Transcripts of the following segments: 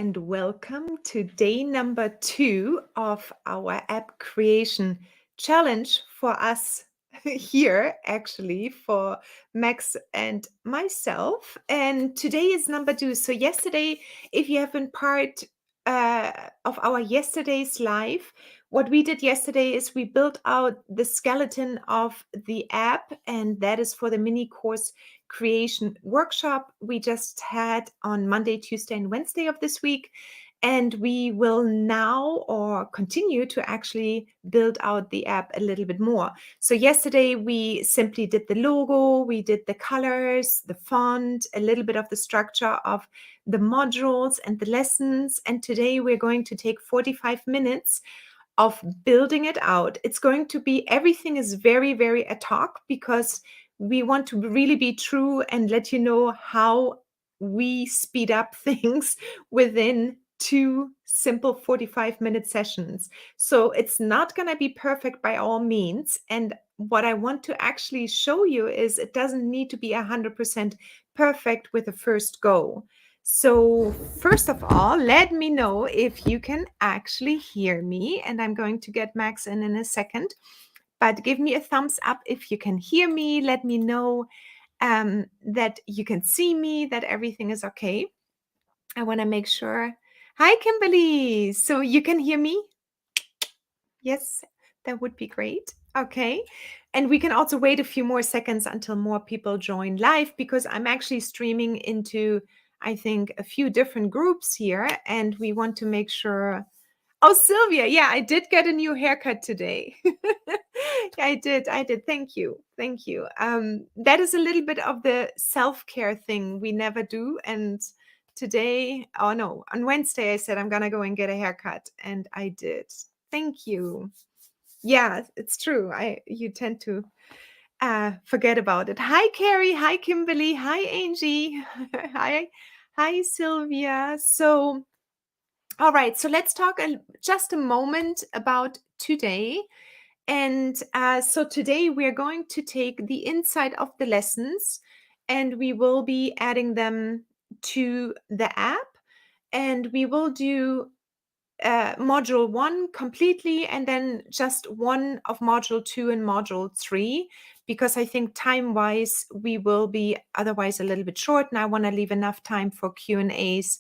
and welcome to day number 2 of our app creation challenge for us here, actually, for Max and myself. And today is number 2. So, yesterday, if you have been part of our yesterday's live, what we did yesterday is we built out the skeleton of the app, and that is for the mini course creation workshop we just had on Monday, Tuesday, and Wednesday of this week. And we will now or continue to actually build out the app a little bit more. So yesterday we simply did the logo, we did the colors, the font, a little bit of the structure of the modules and the lessons. And today we're going to take 45 minutes of building it out. It's going to be, everything is very, very ad hoc because we want to really be true and let you know how we speed up things within 2 simple 45-minute sessions. So it's not going to be perfect by all means. And what I want to actually show you is it doesn't need to be 100% perfect with the first go. So first of all, let me know if you can actually hear me, and I'm going to get Max in a second. But give me a thumbs up if you can hear me. Let me know that you can see me, that everything is okay. I want to make sure. Hi, Kimberly. So you can hear me? Yes, that would be great. Okay. And we can also wait a few more seconds until more people join live, because I'm actually streaming into, I think, a few different groups here, and we want to make sure. Oh, Sylvia. Yeah, I did get a new haircut today. I did. Thank you. That is a little bit of the self-care thing we never do. And today, oh no, on Wednesday, I said I'm going to go and get a haircut, and I did. Thank you. Yeah, it's true. You tend to forget about it. Hi, Carrie. Hi, Kimberly. Hi, Angie. Hi, Sylvia. So, all right. So let's talk just a moment about today. And so today we're going to take the inside of the lessons, and we will be adding them to the app, and we will do module 1 completely, and then just one of module 2 and module 3, because I think time-wise we will be otherwise a little bit short, and I want to leave enough time for Q&As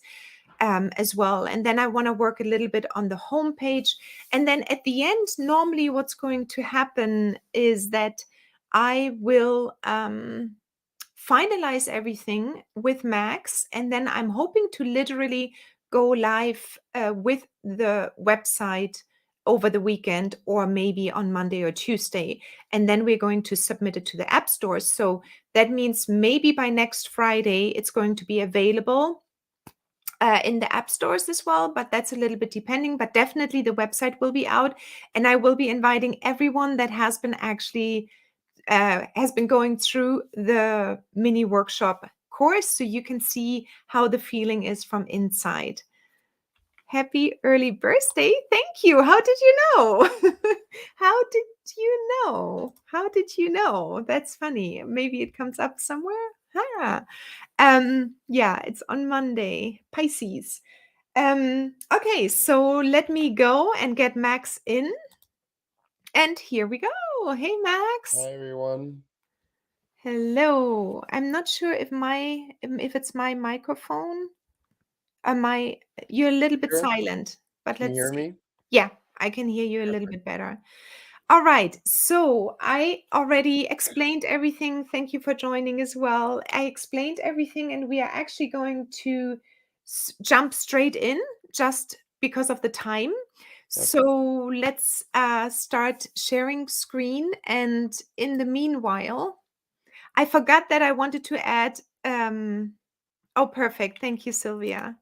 as well. And then I want to work a little bit on the homepage. And then at the end, normally what's going to happen is that I will finalize everything with Max, and then I'm hoping to literally go live with the website over the weekend, or maybe on Monday or Tuesday. And then we're going to submit it to the app stores. So that means maybe by next Friday, it's going to be available in the app stores as well, but that's a little bit depending. But definitely the website will be out, and I will be inviting everyone that has been actually has been going through the mini workshop course, so you can see how the feeling is from inside. Happy early birthday. Thank you. How did you know? How did you know? How did you know? That's funny. Maybe it comes up somewhere. Yeah, it's on Monday. Pisces. Okay, so let me go and get Max in. And here we go. Hey, Max. Hi, everyone. Hello. I'm not sure if it's my microphone. You're a little bit Sure. silent, but Can you let's hear see. me? Yeah, I can hear you a little bit better. All right. So I already explained everything. Thank you for joining as well. I explained everything, and we are actually going to jump straight in just because of the time. Okay. So let's start sharing screen. And in the meanwhile, I forgot that I wanted to add. Oh, perfect. Thank you, Sylvia.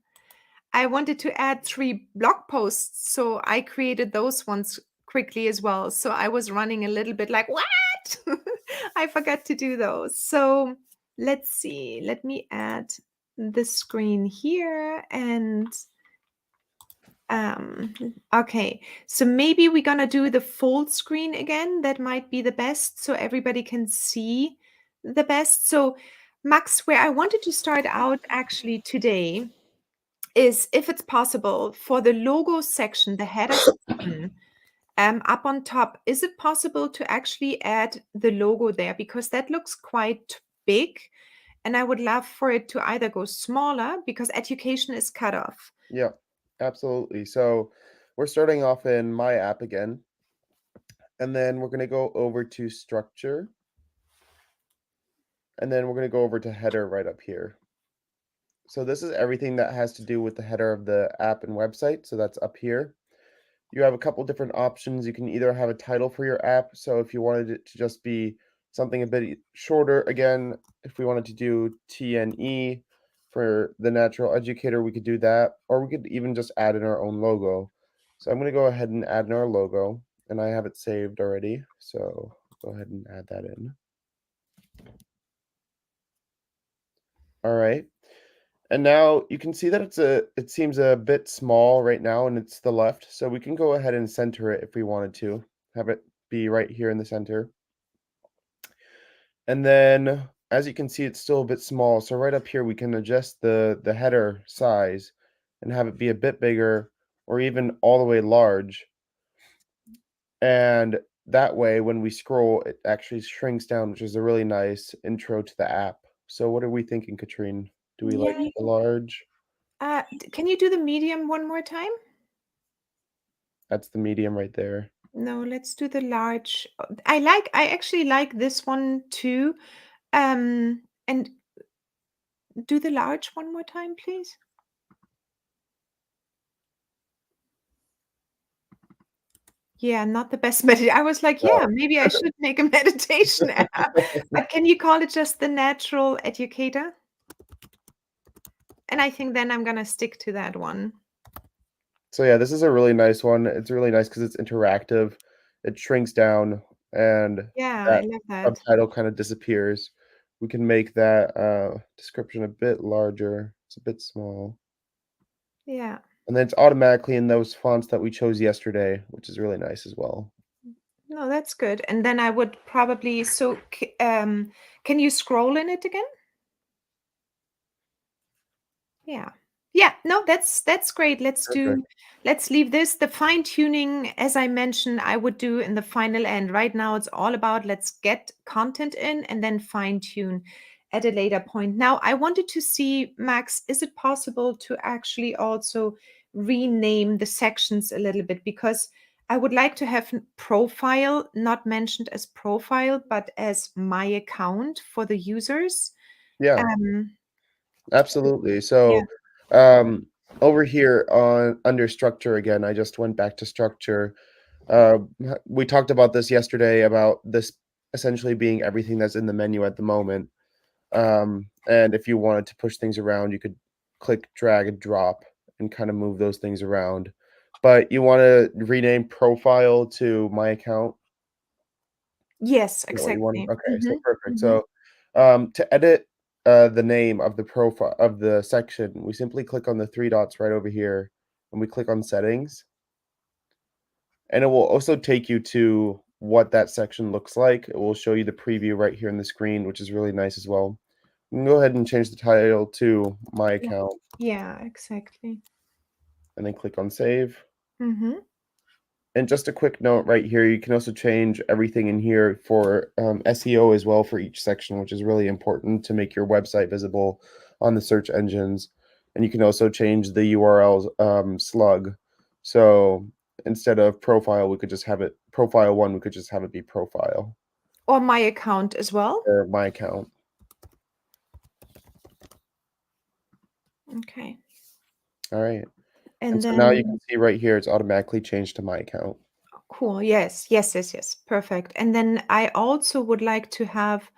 I wanted to add 3 blog posts, so I created those ones quickly as well. So I was running a little bit like, what? I forgot to do those. So let's see. Let me add the screen here, and okay. So maybe we're gonna do the full screen again. That might be the best, so everybody can see the best. So Max, where I wanted to start out actually today is if it's possible for the logo section, the header section, up on top, is it possible to actually add the logo there? Because that looks quite big, and I would love for it to either go smaller because education is cut off. Yeah, absolutely. So we're starting off in My App again, and then we're going to go over to Structure, and then we're going to go over to Header right up here. So this is everything that has to do with the header of the app and website. So that's up here. You have a couple different options. You can either have a title for your app. So if you wanted it to just be something a bit shorter, again, if we wanted to do TNE for the natural educator, we could do that. Or we could even just add in our own logo. So I'm going to go ahead and add in our logo, and I have it saved already. So go ahead and add that in. All right. And now you can see that it seems a bit small right now, and it's the left. So we can go ahead and center it if we wanted to. Have it be right here in the center. And then as you can see, it's still a bit small. So right up here, we can adjust the header size and have it be a bit bigger or even all the way large. And that way, when we scroll, it actually shrinks down, which is a really nice intro to the app. So what are we thinking, Katrine? Do we like Yeah. the large? Can you do the medium one more time? That's the medium right there. No, let's do the large. I actually like this one too. And do the large one more time, please. Yeah, not the best I was like, No. yeah, maybe I should make a meditation app. But can you call it just the natural educator? And I think then I'm gonna stick to that one. So yeah, this is a really nice one. It's really nice because it's interactive. It shrinks down and Yeah, I that love that. subtitle kind of disappears. We can make that description a bit larger. It's a bit small. Yeah. And then it's automatically in those fonts that we chose yesterday, which is really nice as well. No, that's good. And then I would probably can you scroll in it again? Yeah. Yeah, no, that's great. Perfect. Let's leave this. The fine tuning, as I mentioned, I would do in the final end. Right now, it's all about let's get content in and then fine tune at a later point. Now, I wanted to see, Max, is it possible to actually also rename the sections a little bit? Because I would like to have profile not mentioned as profile, but as my account for the users. Yeah, Um, absolutely. yeah. So over here on under structure again, I just went back to structure. We talked about this yesterday about this essentially being everything that's in the menu at the moment. And if you wanted to push things around, you could click, drag, and drop and kind of move those things around. But you want to rename profile to my account. Yes, Is that what you wanted? exactly. Okay, so Mhm, perfect. mhm. So to edit the name of the profile of the section, we simply click on the three dots right over here and we click on settings. And it will also take you to what that section looks like. It will show you the preview right here in the screen, which is really nice as well. You can go ahead and change the title to My Yeah. Account Yeah, exactly. and then click on Save. Mhm. And just a quick note right here, you can also change everything in here for SEO as well for each section, which is really important to make your website visible on the search engines. And you can also change the URLs slug. So instead of profile, we could just have it profile one, we could just have it be profile Or my account as well? or my account. Okay. All right. And And so now you then can see right here, it's automatically changed to my account. cool. Yes. Yes, yes, yes. Perfect. And then I also would like to have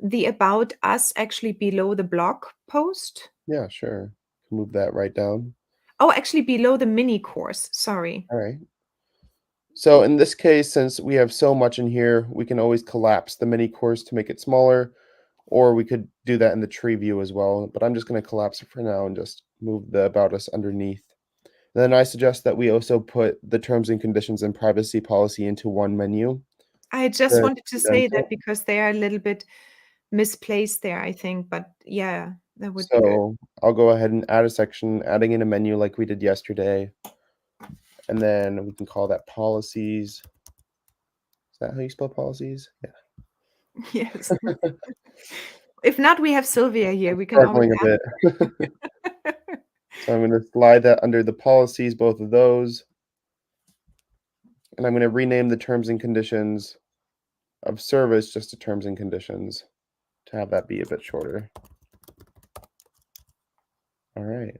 the about us actually below the blog post. Yeah, sure. Move that right down. Oh, actually below the mini course. Sorry. All right. So in this case, since we have so much in here, we can always collapse the mini course to make it smaller, or we could do that in the tree view as well. But I'm just going to collapse it for now and just move the about us underneath. Then I suggest that we also put the terms and conditions and privacy policy into one menu I just to wanted to say condense that it. because they are a little bit misplaced there, I think. But yeah. That would be good. So I'll go ahead and add a section, adding in a menu like we did yesterday, and then we can call that policies. Is that how you spell policies? Yeah. Yes. If not, we have Sylvia here. We can always Struggling a bit. ask. So I'm gonna slide that under the policies, both of those, and I'm gonna rename the terms and conditions of service just to terms and conditions to have that be a bit shorter. All right.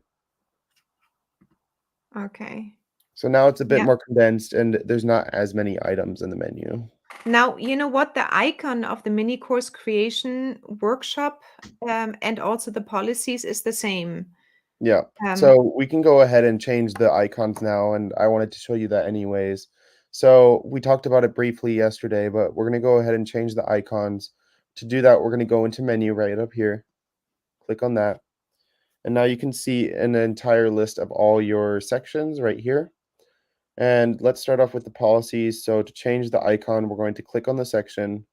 Okay. So now it's a bit Yeah. more condensed and there's not as many items in the menu. Now, you know what? The icon of the mini course creation workshop, and also the policies is the same. Yeah. Um, So we can go ahead and change the icons now, and I wanted to show you that anyways. So we talked about it briefly yesterday, but we're going to go ahead and change the icons. To do that, we're going to go into menu right up here. Click on that. And now you can see an entire list of all your sections right here. And let's start off with the policies. So to change the icon, we're going to click on the section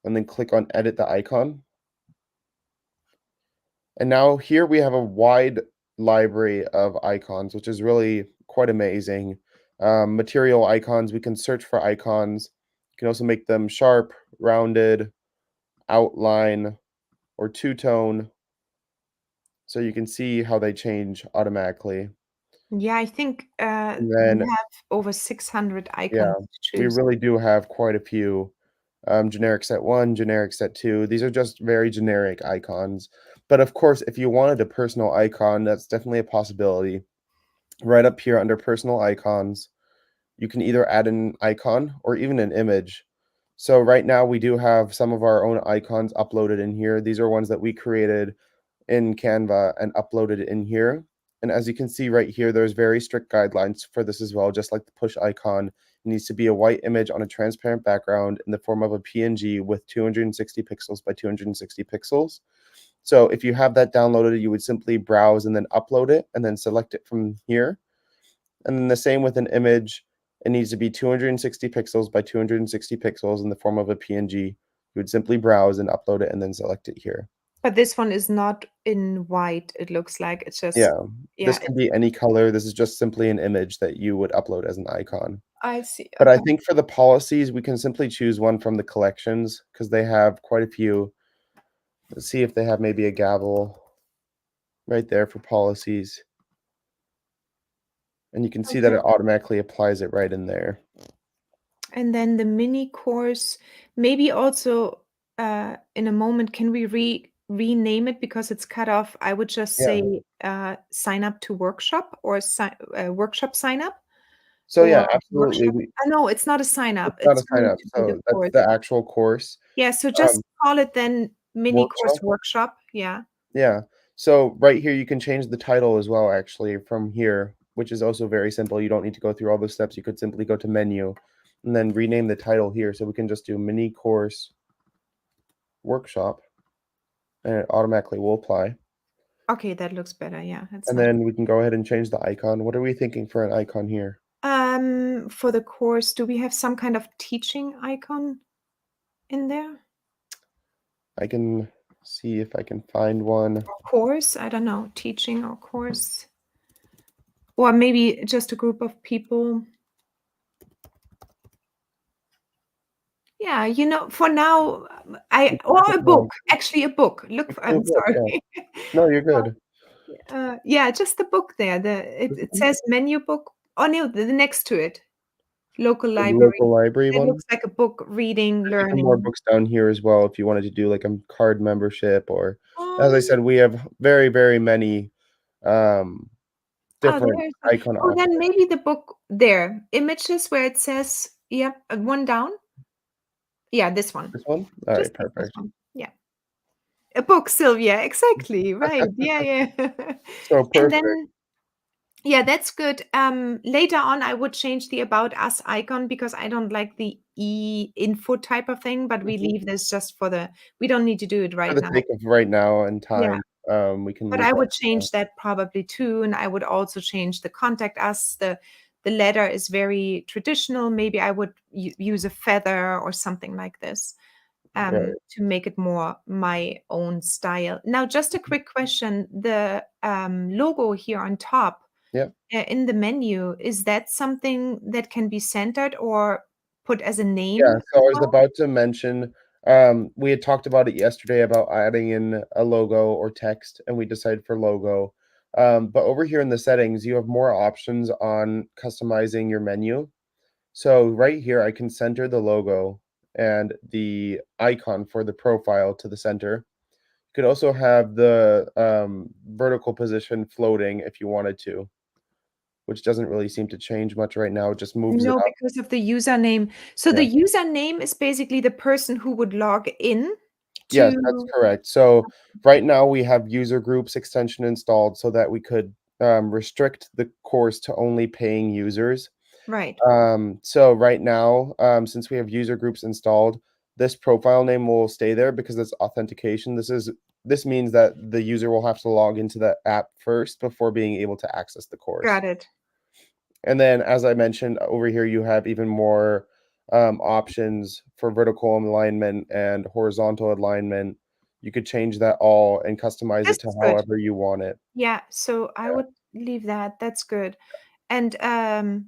and then click on edit the icon. And now here we have a wide library of icons, which is really quite amazing. Material icons, we can search for icons. You can also make them sharp, rounded, outline, or two-tone. So you can see how they change automatically. yeah, I think And we then, have over 600 yeah, icons to we choose. really do have quite a few. Generic set one, generic set two. These are just very generic icons. But of course, if you wanted a personal icon, that's definitely a possibility. Right up here under personal icons, you can either add an icon or even an image. So right now we do have some of our own icons uploaded in here. These are ones that we created in Canva and uploaded in here. And as you can see right here, there's very strict guidelines for this as well, just like the push icon. It needs to be a white image on a transparent background in the form of a PNG with 260 pixels by 260 pixels. So if you have that downloaded, you would simply browse and then upload it and then select it from here. And then the same with an image. It needs to be 260 pixels by 260 pixels in the form of a PNG. You would simply browse and upload it and then select it here. But this one is not in white, it looks like. It's just, Yeah, yeah, this can be any color. This is just simply an image that you would upload as an icon. I see. But I Okay. think for the policies, we can simply choose one from the collections because they have quite a few. Let's see if they have maybe a gavel right there for policies. And you can see that Okay. it automatically applies it right in there. And then the mini course, maybe also in a moment, can we rename it because it's cut off? I would just Yeah. say sign up to workshop or workshop sign up So or yeah, absolutely. workshop. No, it's not a sign It's up. not a It's sign going up. to be the So that's course. the actual course. Yeah, so just Um, call it then mini course Workshop. workshop. Yeah. Yeah. So right here, you can change the title as well, actually, from here, which is also very simple. You don't need to go through all the steps. You could simply go to menu and then rename the title here. So we can just do mini course workshop and it automatically will apply. Okay, that looks better. Yeah, that's And not. then we can go ahead and change the icon. What are we thinking for an icon here? For the course, do we have some kind of teaching icon in there? I can see if I can find one. Course? I don't know, teaching or course? Or maybe just a group of people. Yeah, for now, We I can or put a book, one. actually a book. We Look, can do a I'm book, yeah. sorry. No, you're good. Yeah, just the book there. It Mhm. says menu book. Oh no, the next to it, local The library. local library It one. looks like a book, reading, There's even more learning. books down here as well if you wanted to do, like, a card membership or as I Um, said, we have very, very many, um, oh, different there's one. icon Oh, then options. maybe the book there. Images where it says, yep, one down. Yeah, this one. This one? Alright, Just this perfect. one. Yeah. A book, Sylvia, exactly, right, yeah, yeah. So And perfect. then yeah, that's good. Later on, I would change the About Us icon because I don't like the e-info type of thing, but we Mhm. leave this just we don't need to do it For right the now. sake of right now and Yeah, time, we can but leave I that would for now. change that probably too, and I would also change the Contact Us. The letter is very traditional. Maybe I would use a feather or something like this. Right. to make it more my own style. Now, just a quick question: the logo here on top Yeah. in the menu, is that something that can be centered or put as a Yeah, name so as I was well? about to mention, we had talked about it yesterday about adding in a logo or text, and we decided for logo. But over here in the settings, you have more options on customizing your menu. So right here, I can center the logo and the icon for the profile to the center. You could also have the vertical position floating if you wanted to, which doesn't really seem to change much right now. It just moves it No, up. because of the username. So Yeah. the username is basically the person who would log in Yes, that's to. correct. So right now we have user groups extension installed so that we could restrict the course to only paying users. Right. So right now, since we have user groups installed, this profile name will stay there because it's authentication. This means that the user will have to log into the app first before being able to access the course. Got it. And then, as I mentioned over here, you have even more options for vertical alignment and horizontal alignment. You could change that all and customize This it to is good. however you want it. Yeah, so I Yeah. would leave that. That's good. And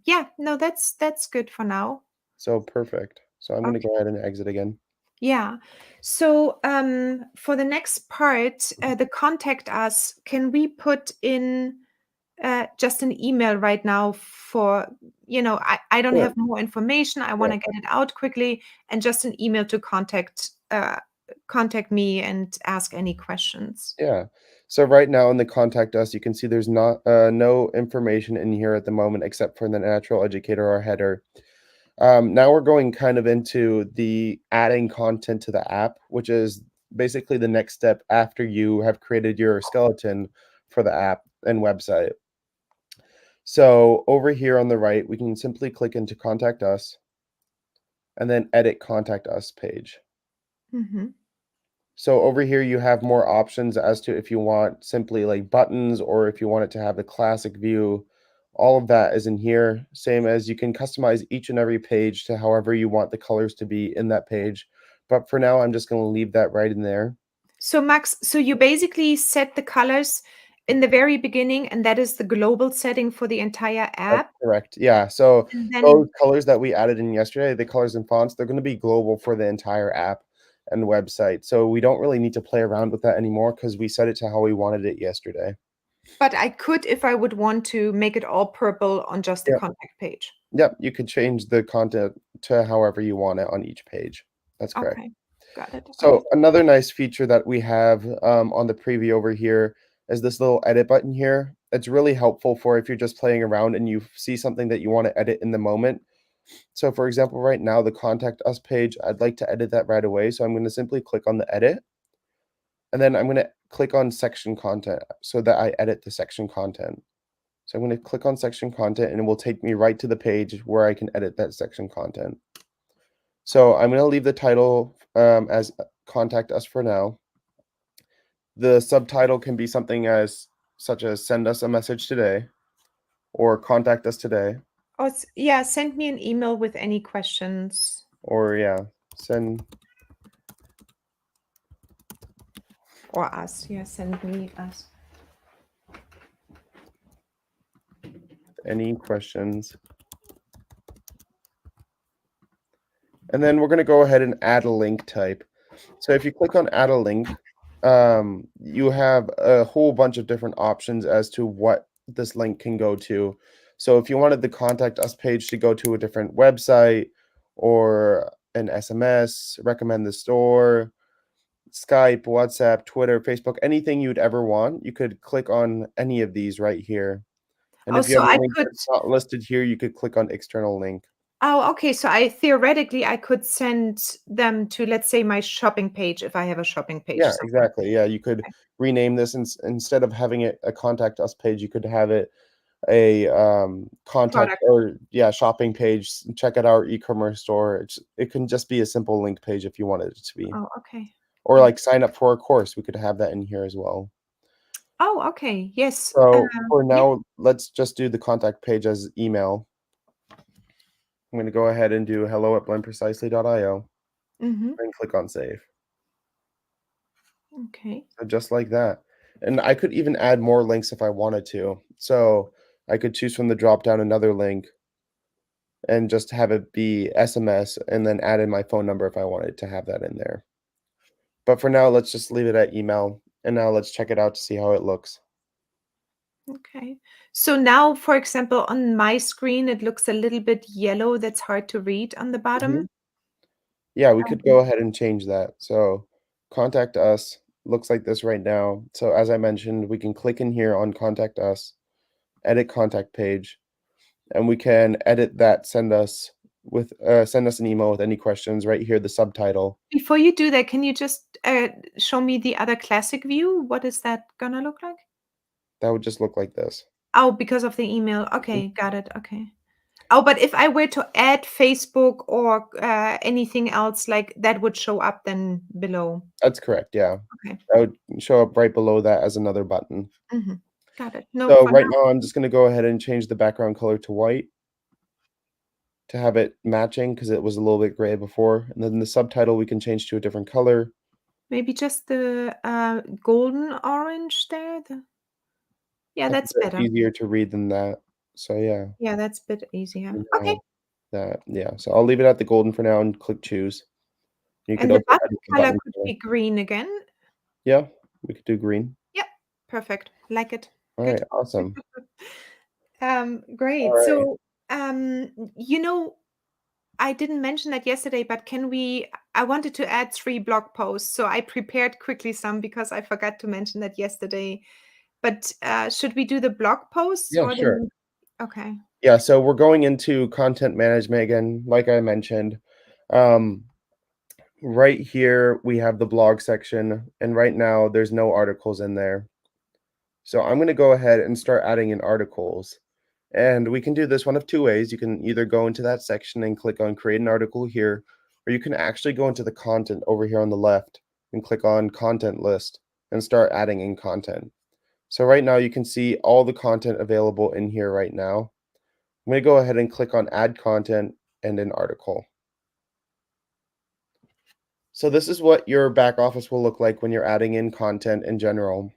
yeah, no, that's good for now. So perfect. So I'm going to Okay. go ahead and exit again. Yeah. So for the next part, the contact us, can we put in just an email right now for, I don't Sure. have more information. I want Yeah. to get it out quickly, and just an email to contact me and ask any questions. Yeah. So right now in the contact us, you can see there's not no information in here at the moment except for the natural educator or header. Now we're going kind of into the adding content to the app, which is basically the next step after you have created your skeleton for the app and website. So over here on the right, we can simply click into Contact Us and then Edit Contact Us page. Hmm. So over here, you have more options as to if you want simply like buttons or if you want it to have the classic view. All of that is in here. Same as you can customize each and every page to however you want the colors to be in that page. But for now, I'm just going to leave that right in there. So Max, so you basically set the colors in the very beginning, and that is the global setting for the entire That's app. correct. Yeah. So And those then, colors that we added in yesterday, the colors and fonts, they're going to be global for the entire app and website. So we don't really need to play around with that anymore because we set it to how we wanted it yesterday. but I could, if I would want to, make it all purple on just the Yep. contact page. Yep. You could change the content to however you want it on each page. That's correct. Okay, got it. Okay. So another nice feature that we have on the preview over here is this little edit button here. It's really helpful for if you're just playing around and you see something that you want to edit in the moment. So for example, right now, the contact us page, I'd like to edit that right away. So I'm going to simply click on the edit and then I'm going to click on section content so that I edit the section content. So I'm going to click on section content and it will take me right to the page where I can edit that section content. So I'm going to leave the title as contact us for now. The subtitle can be something as such as send us a message today or contact us today Oh, yeah, send me an email with any questions. or yeah, send Or us. Yeah, send me us. any questions. And then we're going to go ahead and add a link type. So if you click on add a link, you have a whole bunch of different options as to what this link can go to. So if you wanted the contact us page to go to a different website or an SMS, recommend the store, Skype, WhatsApp, Twitter, Facebook, anything you'd ever want, you could click on any of these right here. And Oh, if you so have a I link could. that's not listed here, you could click on external link. Oh, okay. So I theoretically I could send them to, let's say, my shopping page if I have a shopping page Yeah, somewhere. exactly. Yeah, you could Okay. rename this instead of having it a contact us page, you could have it a contact Product. or yeah, shopping page. Check out our e-commerce store. It can just be a simple link page if you wanted it to be. Oh, okay. Or Yeah. like sign up for a course, we could have that in here as well. Oh, okay. Yes. So for Yeah. now, let's just do the contact page as email. I'm going to go ahead and do hello@blendprecisely.io. Mhm. and click on save. Okay. So just like that. And I could even add more links if I wanted to. So I could choose from the drop down another link and just have it be SMS and then add in my phone number if I wanted to have that in there. But for now, let's just leave it at email. And now let's check it out to see how it looks. Okay. So now, for example, on my screen, it looks a little bit yellow. That's hard to read on the Mhm. bottom. Yeah, we could Um, go ahead and change that. So contact us looks like this right now. So as I mentioned, we can click in here on contact us, edit contact page, and we can edit that, send us an email with any questions right here, the subtitle. Before you do that, can you just show me the other classic view? What is that gonna look like? That would just look like this. Oh, because of the email. Mhm. Okay, got it. Okay. Oh, but if I were to add Facebook or anything else, like that would show up then below. That's correct, yeah. Okay. That would show up right below that as another button. Mhm. Got it. No, So for right now. now, I'm just gonna go ahead and change the background color to white to have it matching because it was a little bit gray before. And then the subtitle we can change to a different color. Maybe just the golden orange there. Yeah, That's a that's bit better. easier to read than that. So yeah, Yeah, that's a bit easier. we Okay. have that. Yeah, so I'll leave it at the golden for now and click choose. You could And the also button edit the color button could color. be green again. Yeah, we could do green. Yep. Perfect. Like it. All Good. right, awesome. All Great. right. So, you know, I didn't mention that yesterday, but I wanted to add 3 blog posts, so I prepared quickly some because I forgot to mention that yesterday. But, should we do the blog posts Yeah, or sure. the okay. Yeah, so we're going into content management again, like I mentioned. Um, right here, we have the blog section, and right now there's no articles in there. So I'm going to go ahead and start adding in articles. And we can do this one of two ways. You can either go into that section and click on create an article here, or you can actually go into the content over here on the left and click on content list and start adding in content. So right now you can see all the content available in here right now. I'm going to go ahead and click on add content and an article. So this is what your back office will look like when you're adding in content in general.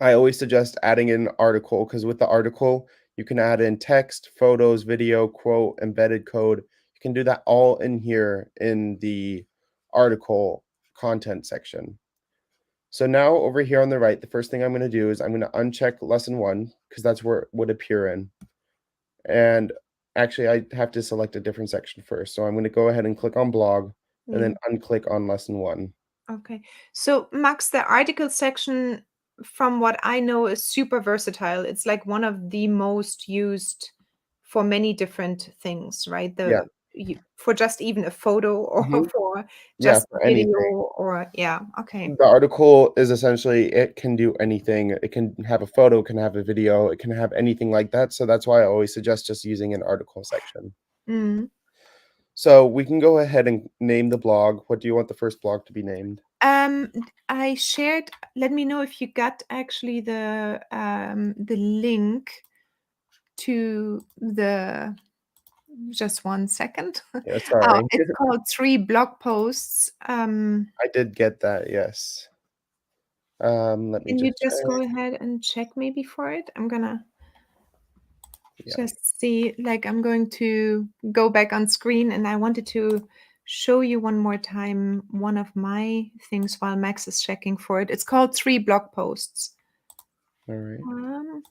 I always suggest adding in an article because with the article, you can add in text, photos, video, quote, embedded code. You can do that all in here in the article content section. So now over here on the right, the first thing I'm going to do is I'm going to uncheck lesson one because that's where it would appear in. And actually, I have to select a different section first. So I'm going to go ahead and click on blog and Yeah. then unclick on lesson one. Okay. So, Max, the article section, from what I know, is super versatile. It's like one of the most used for many different things, right? Yeah. For just even a photo or Mhm. for Yeah, just for video anything. or yeah. Okay. The article is essentially it can do anything. It can have a photo, it can have a video, it can have anything like that. So that's why I always suggest just using an article section. Mm. So we can go ahead and name the blog. What do you want the first blog to be named? I shared. Let me know if you got actually the link to the. Just one second. Yeah, Oh, sorry. it's called 3 blog posts. I did get that, yes. Let me Can you just just go check. ahead and check maybe for it? I'm gonna Yeah, just see, like, I'm going to go back on screen, and I wanted to show you one more time one of my things while Max is checking for it. It's called 3 blog posts. all right. Um,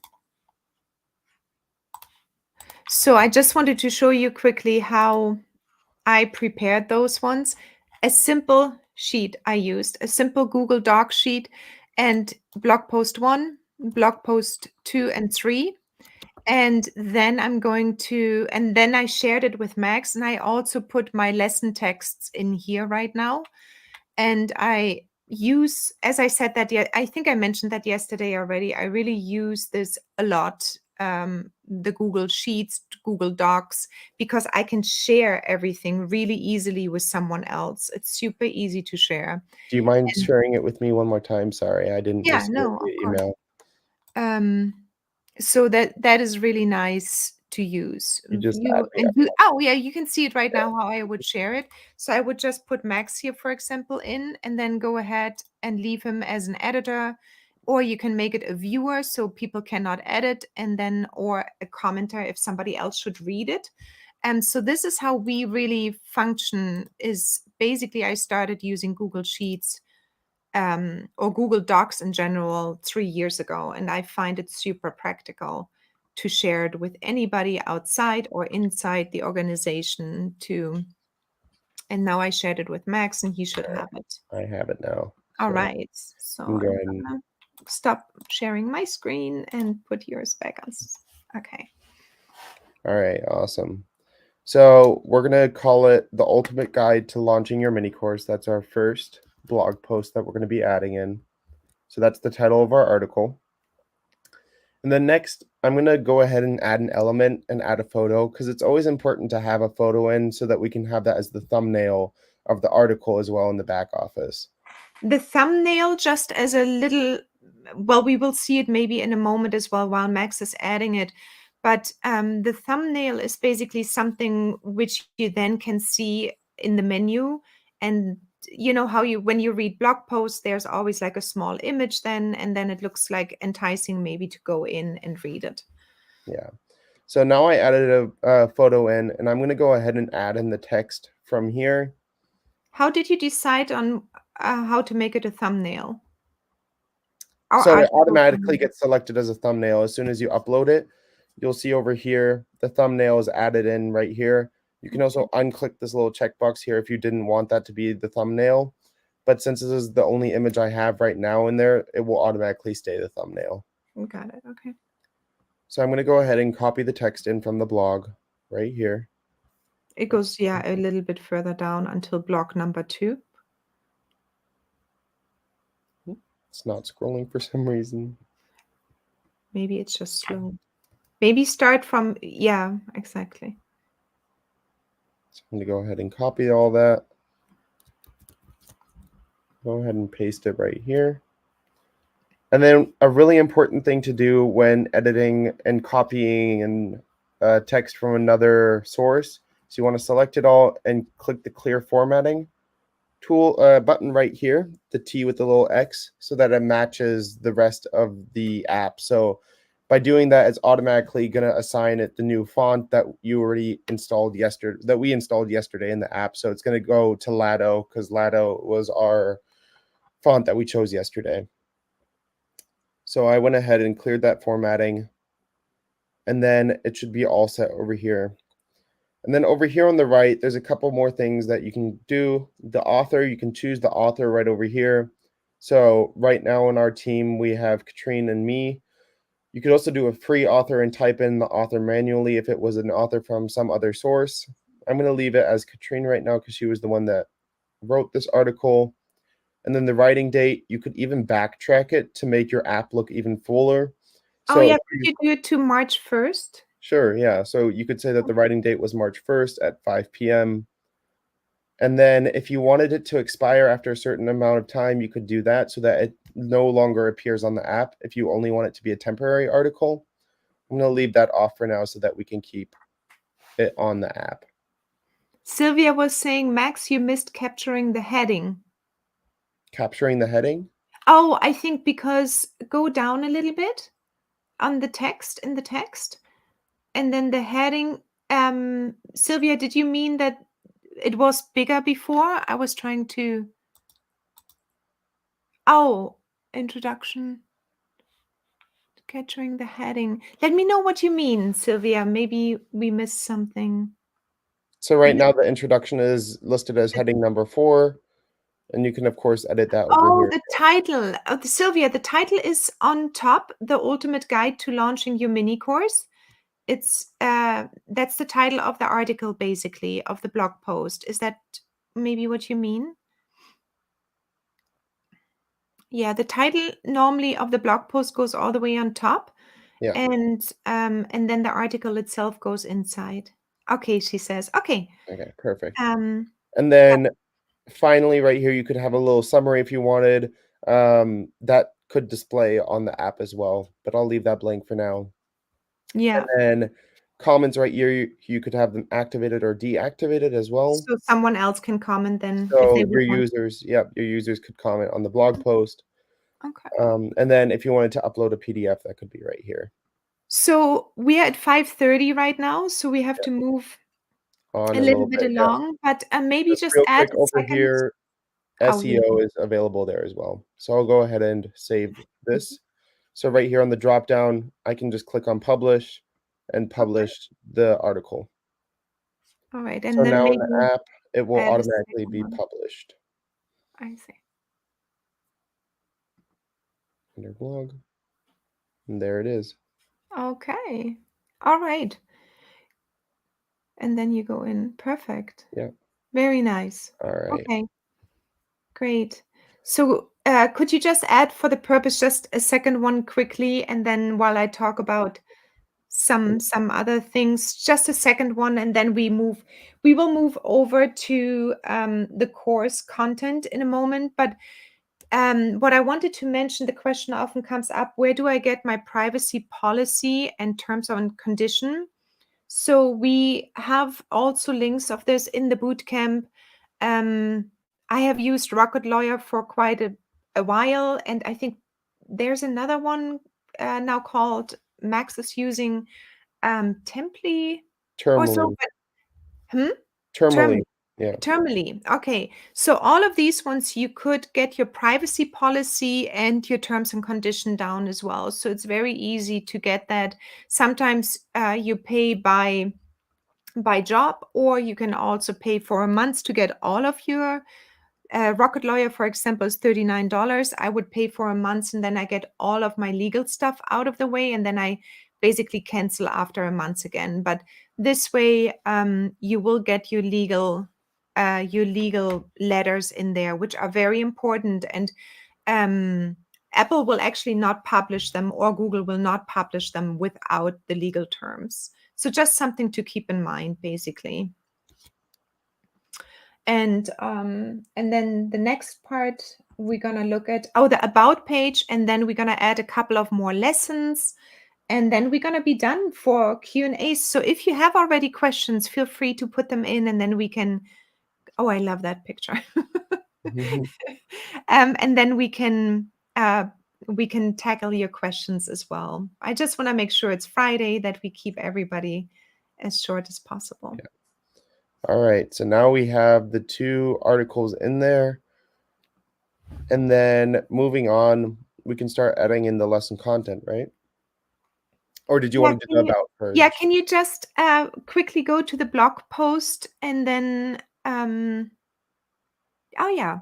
so I just wanted to show you quickly how I prepared those ones. A simple sheet I used, a simple Google Doc sheet, and blog post 1, blog post 2 and 3. And then I shared it with Max, and I also put my lesson texts in here right now. And I use, as I said that, yeah, I think I mentioned that yesterday already. I really use this a lot, the Google Sheets, Google Docs, because I can share everything really easily with someone else. It's super easy to share. Do you mind And sharing it with me one more time? Sorry, I didn't yeah, receive it no, of via course. email. Um, so that is really nice to use. You just add View me and up. you oh, yeah, you can see it right now how I would share it. So I would just put Max here, for example, in, and then go ahead and leave him as an editor, or you can make it a viewer so people cannot edit, and then or a commenter if somebody else should read it. And so this is how we really function. Is basically I started using Google Sheets or Google Docs in general 3 years ago, and I find it super practical to share it with anybody outside or inside the organization. To and now I shared it with Max, and he should Alright, have it. I have it now. All So right, so you can go I'm ahead and gonna stop sharing my screen and put yours back on. Okay. all right, awesome. So we're gonna call it the ultimate guide to launching your mini course. That's our first blog post that we're gonna be adding in. So that's the title of our article. And then next, I'm gonna go ahead and add an element and add a photo because it's always important to have a photo in so that we can have that as the thumbnail of the article as well in the back office. The thumbnail, just as a little, well, we will see it maybe in a moment as well while Max is adding it. But the thumbnail is basically something which you then can see in the menu. And you know how you, when you read blog posts, there's always like a small image then, and then it looks like enticing maybe to go in and read it. Yeah. So now I added a photo in, and I'm gonna go ahead and add in the text from here. How did you decide on how to make it a thumbnail? Our So it article automatically thumbnail. gets selected as a thumbnail as soon as you upload it. You'll see over here, the thumbnail is added in right here. You can also unclick this little checkbox here if you didn't want that to be the thumbnail. But since this is the only image I have right now in there, it will automatically stay the thumbnail. Got it. Okay. So I'm going to go ahead and copy the text in from the blog right here. It goes, yeah, a little bit further down until block number 2. It's not scrolling for some reason. Maybe it's just slow. Maybe start from, yeah, exactly. So I'm going to go ahead and copy all that. Go ahead and paste it right here. And then a really important thing to do when editing and copying and text from another source. So you want to select it all and click the clear formatting tool button right here, the T with the little X, so that it matches the rest of the app. So by doing that, it's automatically going to assign it the new font that you already installed yesterday, that we installed yesterday in the app. So it's going to go to Lado because Lado was our font that we chose yesterday. So I went ahead and cleared that formatting, and then it should be all set over here. And then over here on the right, there's a couple more things that you can do. The author, you can choose the author right over here. So right now on our team, we have Katrin and me. You could also do a free author and type in the author manually if it was an author from some other source. I'm going to leave it as Katrin right now because she was the one that wrote this article. And then the writing date, you could even backtrack it to make your app look even fuller. Oh, So yeah, could you do it to March 1st? sure, yeah. So you could say that the writing date was March 1st at 5 p.m. And then if you wanted it to expire after a certain amount of time, you could do that so that it no longer appears on the app if you only want it to be a temporary article. I'm going to leave that off for now so that we can keep it on the app. Sylvia was saying, Max, you missed capturing the heading. Capturing the heading. Oh, I think because go down a little bit on the text, in the text, and then the heading. Sylvia, did you mean that it was bigger before? I was trying to. Oh, introduction, capturing the heading. Let me know what you mean, Sylvia. Maybe we missed something. So right now the introduction is listed as heading number 4, and you can of course edit that over Oh, here. the title. Sylvia, the title is on top, The Ultimate Guide to Launching Your Mini Course. It's that's the title of the article, basically, of the blog post. Is that maybe what you mean? Yeah, the title normally of the blog post goes all the way on top, Yeah. and then the article itself goes inside. Okay, she says. Okay. Okay, perfect. Um, And then finally, right here, you could have a little summary if you wanted. That could display on the app as well, but I'll leave that blank for now. yeah. And then comments right here, you could have them activated or deactivated as well. So someone else can comment then if So they your would want. users, yep, your users could comment on the blog post. Okay. And then if you wanted to upload a PDF, that could be right here. So we are at 5:30 right now, so we have to move On a a little little bit bit, yeah. along, but maybe Just just real add quick a over second. here, Oh, here. SEO is available there as well. So I'll go ahead and save Mhm. this. So right here on the drop down, I can just click on publish and Okay. publish the article. All right. So And then now in maybe the app, it will add a automatically second be one. published I see. under blog. And there it is. Okay. All right. And then you go in. Perfect. Yeah. Very nice. All right. Okay. Great. So, could you just add for the purpose just a second one quickly, and then while I talk about some other things, just a second one, and then we will move over to the course content in a moment. But what I wanted to mention, the question often comes up: where do I get my privacy policy and terms and condition? So we have also links of this in the bootcamp. Um, I have used Rocket Lawyer for quite a while, and I think there's another one now called Max is using Temply or so. Termly. But hmm? Term Termly. Yeah. Termly. Okay. So all of these ones you could get your privacy policy and your terms and condition down as well. So it's very easy to get that. Sometimes you pay by job, or you can also pay for a month to get all of your Rocket Lawyer, for example, is $39. I would pay for a month and then I get all of my legal stuff out of the way, and then I basically cancel after a month again. But this way, you will get your legal letters in there, which are very important. And Apple will actually not publish them, or Google will not publish them without the legal terms. So just something to keep in mind, basically. And then the next part we're gonna look at, oh, the about page, and then we're gonna add a couple of more lessons, and then we're gonna be done for Q&As. So if you have already questions, feel free to put them in, and then we can. Oh, I love that picture. Mhm. And then we can tackle your questions as well. I just want to make sure it's Friday, that we keep everybody as short as possible. Yeah. All right. So now we have the two articles in there. And then moving on, we can start adding in the lesson content, right? Or did you Yeah, want to do the about yeah, first? can you just quickly go to the blog post, and then oh yeah.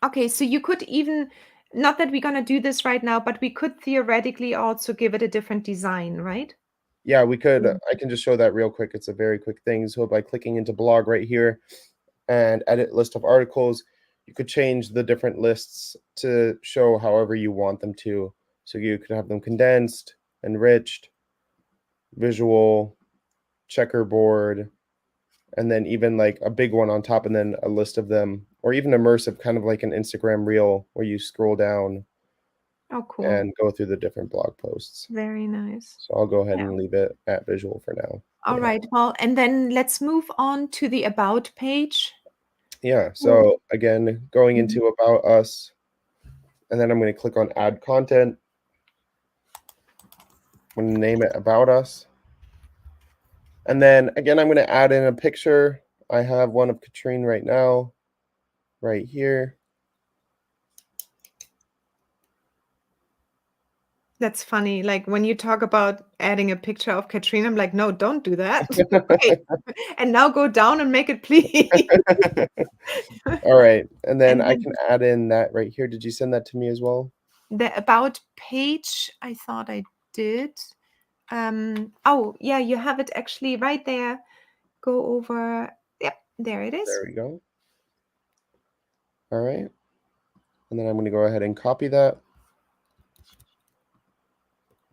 Okay, so you could even, not that we're gonna do this right now, but we could theoretically also give it a different design, right? Yeah, we could. Mm. I can just show that real quick. It's a very quick thing. So by clicking into blog right here and edit list of articles, you could change the different lists to show however you want them to. So you could have them condensed, enriched, visual, checkerboard, and then even like a big one on top and then a list of them, or even immersive, kind of like an Instagram reel where you scroll down Oh, cool. and go through the different blog posts. Very nice. So I'll go ahead Yeah. and leave it at visual for now. All Yeah. right. Well, and then let's move on to the about page. Yeah. Oh. So again, going Mhm. into about us, and then I'm going to click on add content. I'm going to name it about us. And then again, I'm going to add in a picture. I have one of Katrin right now, right here. That's funny. Like when you talk about adding a picture of Katrina, I'm like, no, don't do that. Okay. And now go down and make it please. All right. And then And I then can add in that right here. Did you send that to me as well? the about page, I thought I did. Oh, yeah, you have it actually right there. Go over. Yep, there it is. There we go. All right. And then I'm going to go ahead and copy that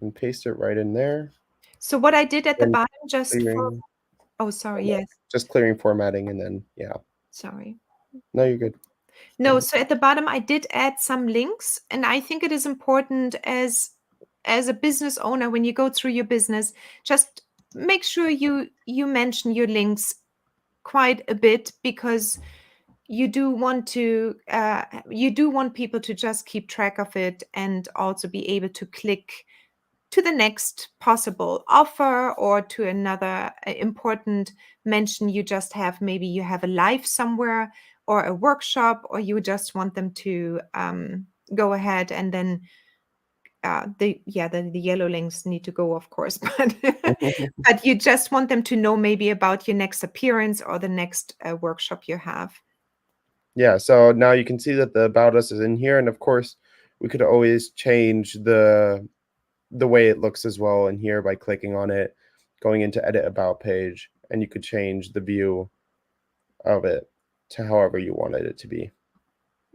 and paste it right in there. So what I did at the Then bottom, just for, clearing, oh, sorry, yes, just clearing formatting, and then yeah. sorry. No, you're good. Go No, ahead. so at the bottom I did add some links, and I think it is important as a business owner, when you go through your business, just make sure you mention your links quite a bit, because you do want to you do want people to just keep track of it and also be able to click to the next possible offer or to another important mention you just have. Maybe you have a live somewhere or a workshop, or you just want them to go ahead, and then the yellow links need to go, of course, but but you just want them to know maybe about your next appearance or the next workshop you have. Yeah, so now you can see that the About Us is in here, and of course, we could always change the way it looks as well in here by clicking on it, going into Edit About page, and you could change the view of it to however you wanted it to be.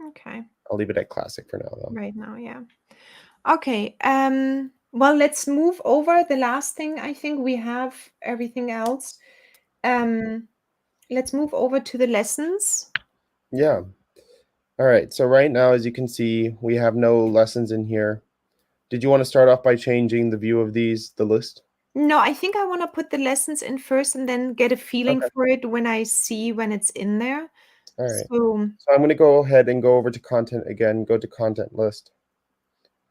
Okay, I'll leave it at classic for now, though. right now, yeah. Okay, well, let's move over. The last thing, I think we have everything else. Um, let's move over to the lessons. Yeah. All right. So right now, as you can see, we have no lessons in here. Did you want to start off by changing the view of the list? No, I think I want to put the lessons in first and then get a feeling Okay. for it when I see when it's in there. All right. So, So I'm going to go ahead and go over to content again, go to content list,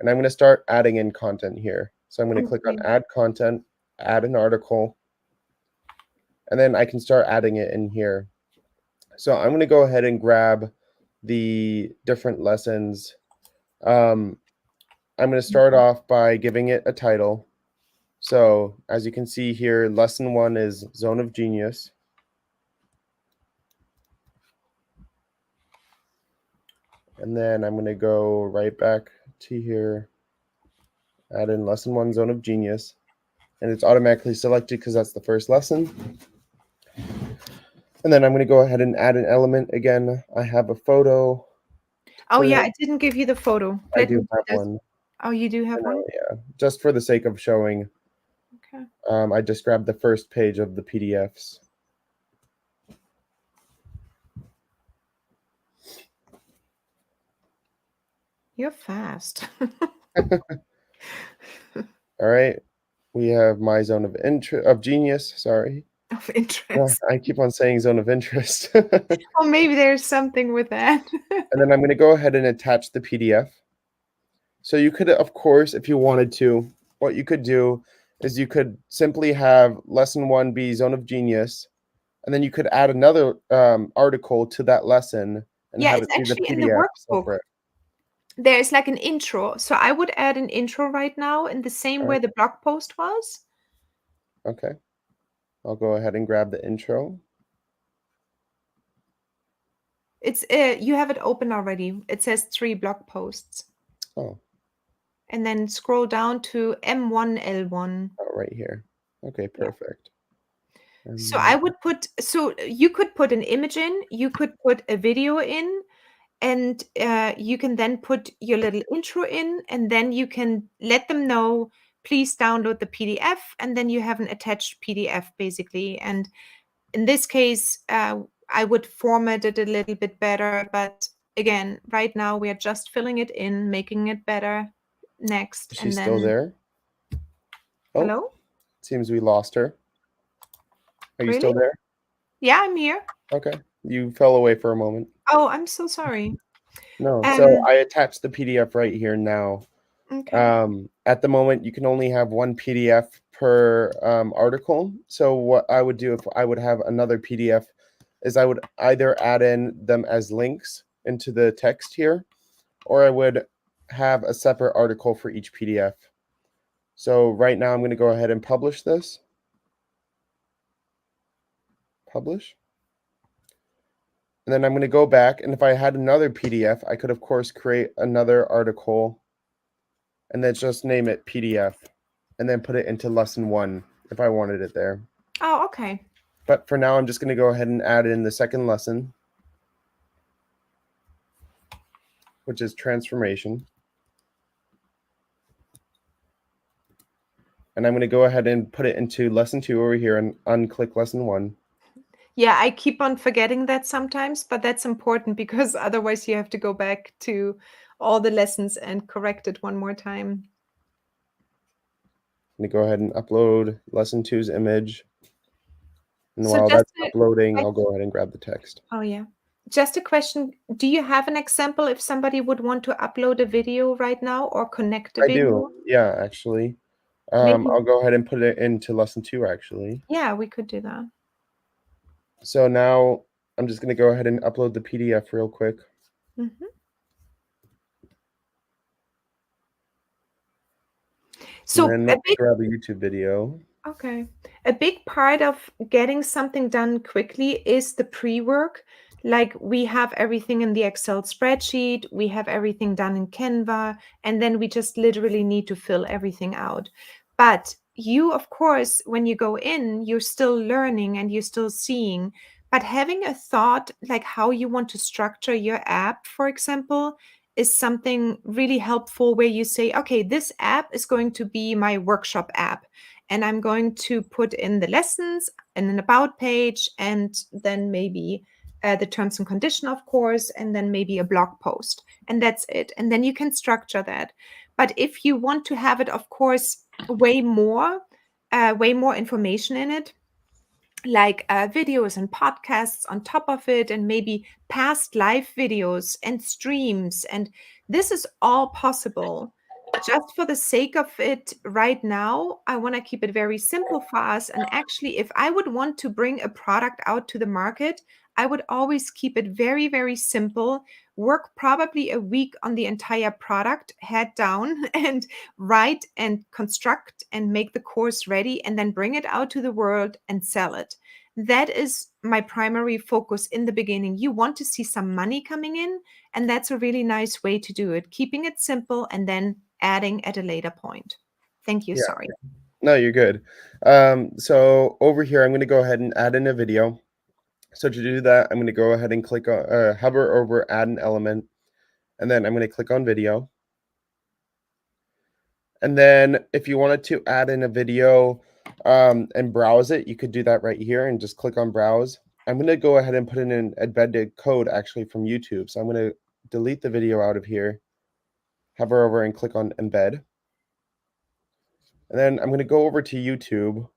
and I'm going to start adding in content here. So I'm going to click on okay. add content, add an article, and then I can start adding it in here. So I'm going to go ahead and grab the different lessons. I'm going to start off by giving it a title. So as you can see here, lesson 1 is Zone of Genius. And then I'm going to go right back to here, add in lesson 1, Zone of Genius. And it's automatically selected because that's the first lesson. And then I'm going to go ahead and add an element. Again, I have a photo. Oh Put yeah, it, I didn't give you the photo. I Let me do do have this. one. Oh, you do I have one? know, yeah. Just for the sake of showing, Okay. I just grabbed the first page of the PDFs. You're fast. All right. We have my zone of interest of genius. Sorry. Of interest. I keep on saying zone of interest. Or maybe there's something with that. And then I'm going to go ahead and attach the PDF. So you could, of course, if you wanted to, what you could do is you could simply have lesson 1 be zone of genius, and then you could add another article to that lesson and Yeah, have it's it be the actually in the PDF workbook. separate. There's like an intro. So I would add an intro right now in the same All where right. the blog post was. Okay. I'll go ahead and grab the intro. It's you have it open already. It says 3 blog posts. Oh, And then scroll down to M1L1. right here. Okay, Yeah. perfect. And So I would put, so you could put an image in, you could put a video in, and you can then put your little intro in, and then you can let them know, please download the PDF, and then you have an attached PDF basically. And in this case, I would format it a little bit better, but again, right now we are just filling it in, making it better. Next, is she and still then there? Oh, hello? seems we lost her. Are you Really? still there? Yeah, I'm here. Okay. You fell away for a moment. Oh, I'm so sorry. No. So Um, I attached the PDF right here now. okay. At the moment, you can only have one PDF per article. So what I would do if I would have another PDF is I would either add in them as links into the text here, or I would have a separate article for each PDF. So right now I'm going to go ahead and publish this. Publish. And then I'm going to go back, and if I had another PDF, I could of course create another article and then just name it PDF and then put it into lesson 1 if I wanted it there. Oh, okay. But for now, I'm just going to go ahead and add in the second lesson, which is transformation. And I'm going to go ahead and put it into lesson 2 over here and unclick lesson 1. Yeah, I keep on forgetting that sometimes, but that's important because otherwise you have to go back to all the lessons and correct it one more time. I'm gonna go ahead and upload lesson two's image. And So while just that's a uploading, I'll question. go ahead and grab the text. Oh, yeah. Just a question. Do you have an example if somebody would want to upload a video right now or connect a I do, video? yeah, actually. Maybe, I'll go ahead and put it into lesson two, actually. yeah, we could do that. So now I'm just gonna go ahead and upload the PDF real quick, Mhm. and So then let me grab a YouTube video. okay. A big part of getting something done quickly is the pre-work. Like we have everything in the Excel spreadsheet, we have everything done in Canva, and then we just literally need to fill everything out. But you, of course, when you go in, you're still learning and you're still seeing. But having a thought like how you want to structure your app, for example, is something really helpful where you say, okay, this app is going to be my workshop app and I'm going to put in the lessons and an about page, and then maybe the terms and condition, of course, and then maybe a blog post, and that's it. And then you can structure that. But if you want to have it, of course, way more information in it, like videos and podcasts on top of it, and maybe past live videos and streams. And this is all possible. Just for the sake of it right now, I want to keep it very simple for us. And actually, if I would want to bring a product out to the market, I would always keep it very, very simple. Work probably a week on the entire product, head down, and write and construct and make the course ready, and then bring it out to the world and sell it. That is my primary focus in the beginning. You want to see some money coming in, and that's a really nice way to do it, keeping it simple and then adding at a later point. Thank you. Yeah, Sorry. no, you're good. So over here, I'm gonna go ahead and add in a video. So to do that, I'm gonna go ahead and click on, hover over add an element, and then I'm gonna click on video. And then if you wanted to add in a video and browse it, you could do that right here and just click on browse. I'm going to go ahead and put in an embedded code actually from YouTube. So I'm going to delete the video out of here, hover over and click on embed. And then I'm going to go over to YouTube.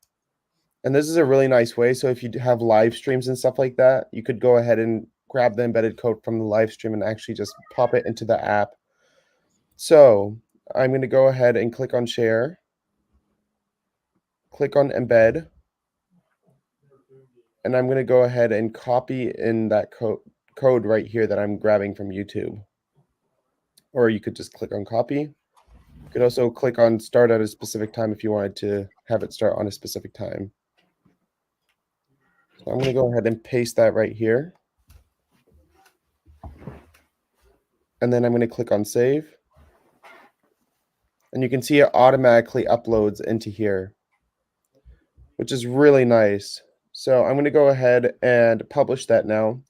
And this is a really nice way. So if you have live streams and stuff like that, you could go ahead and grab the embedded code from the live stream and actually just pop it into the app. So I'm going to go ahead and click on share, click on embed, and I'm going to go ahead and copy in that code right here that I'm grabbing from YouTube. Or you could just click on copy. You could also click on start at a specific time if you wanted to have it start on a specific time. So I'm going to go ahead and paste that right here. And then I'm going to click on save. And you can see it automatically uploads into here, which is really nice. So I'm going to go ahead and publish that now.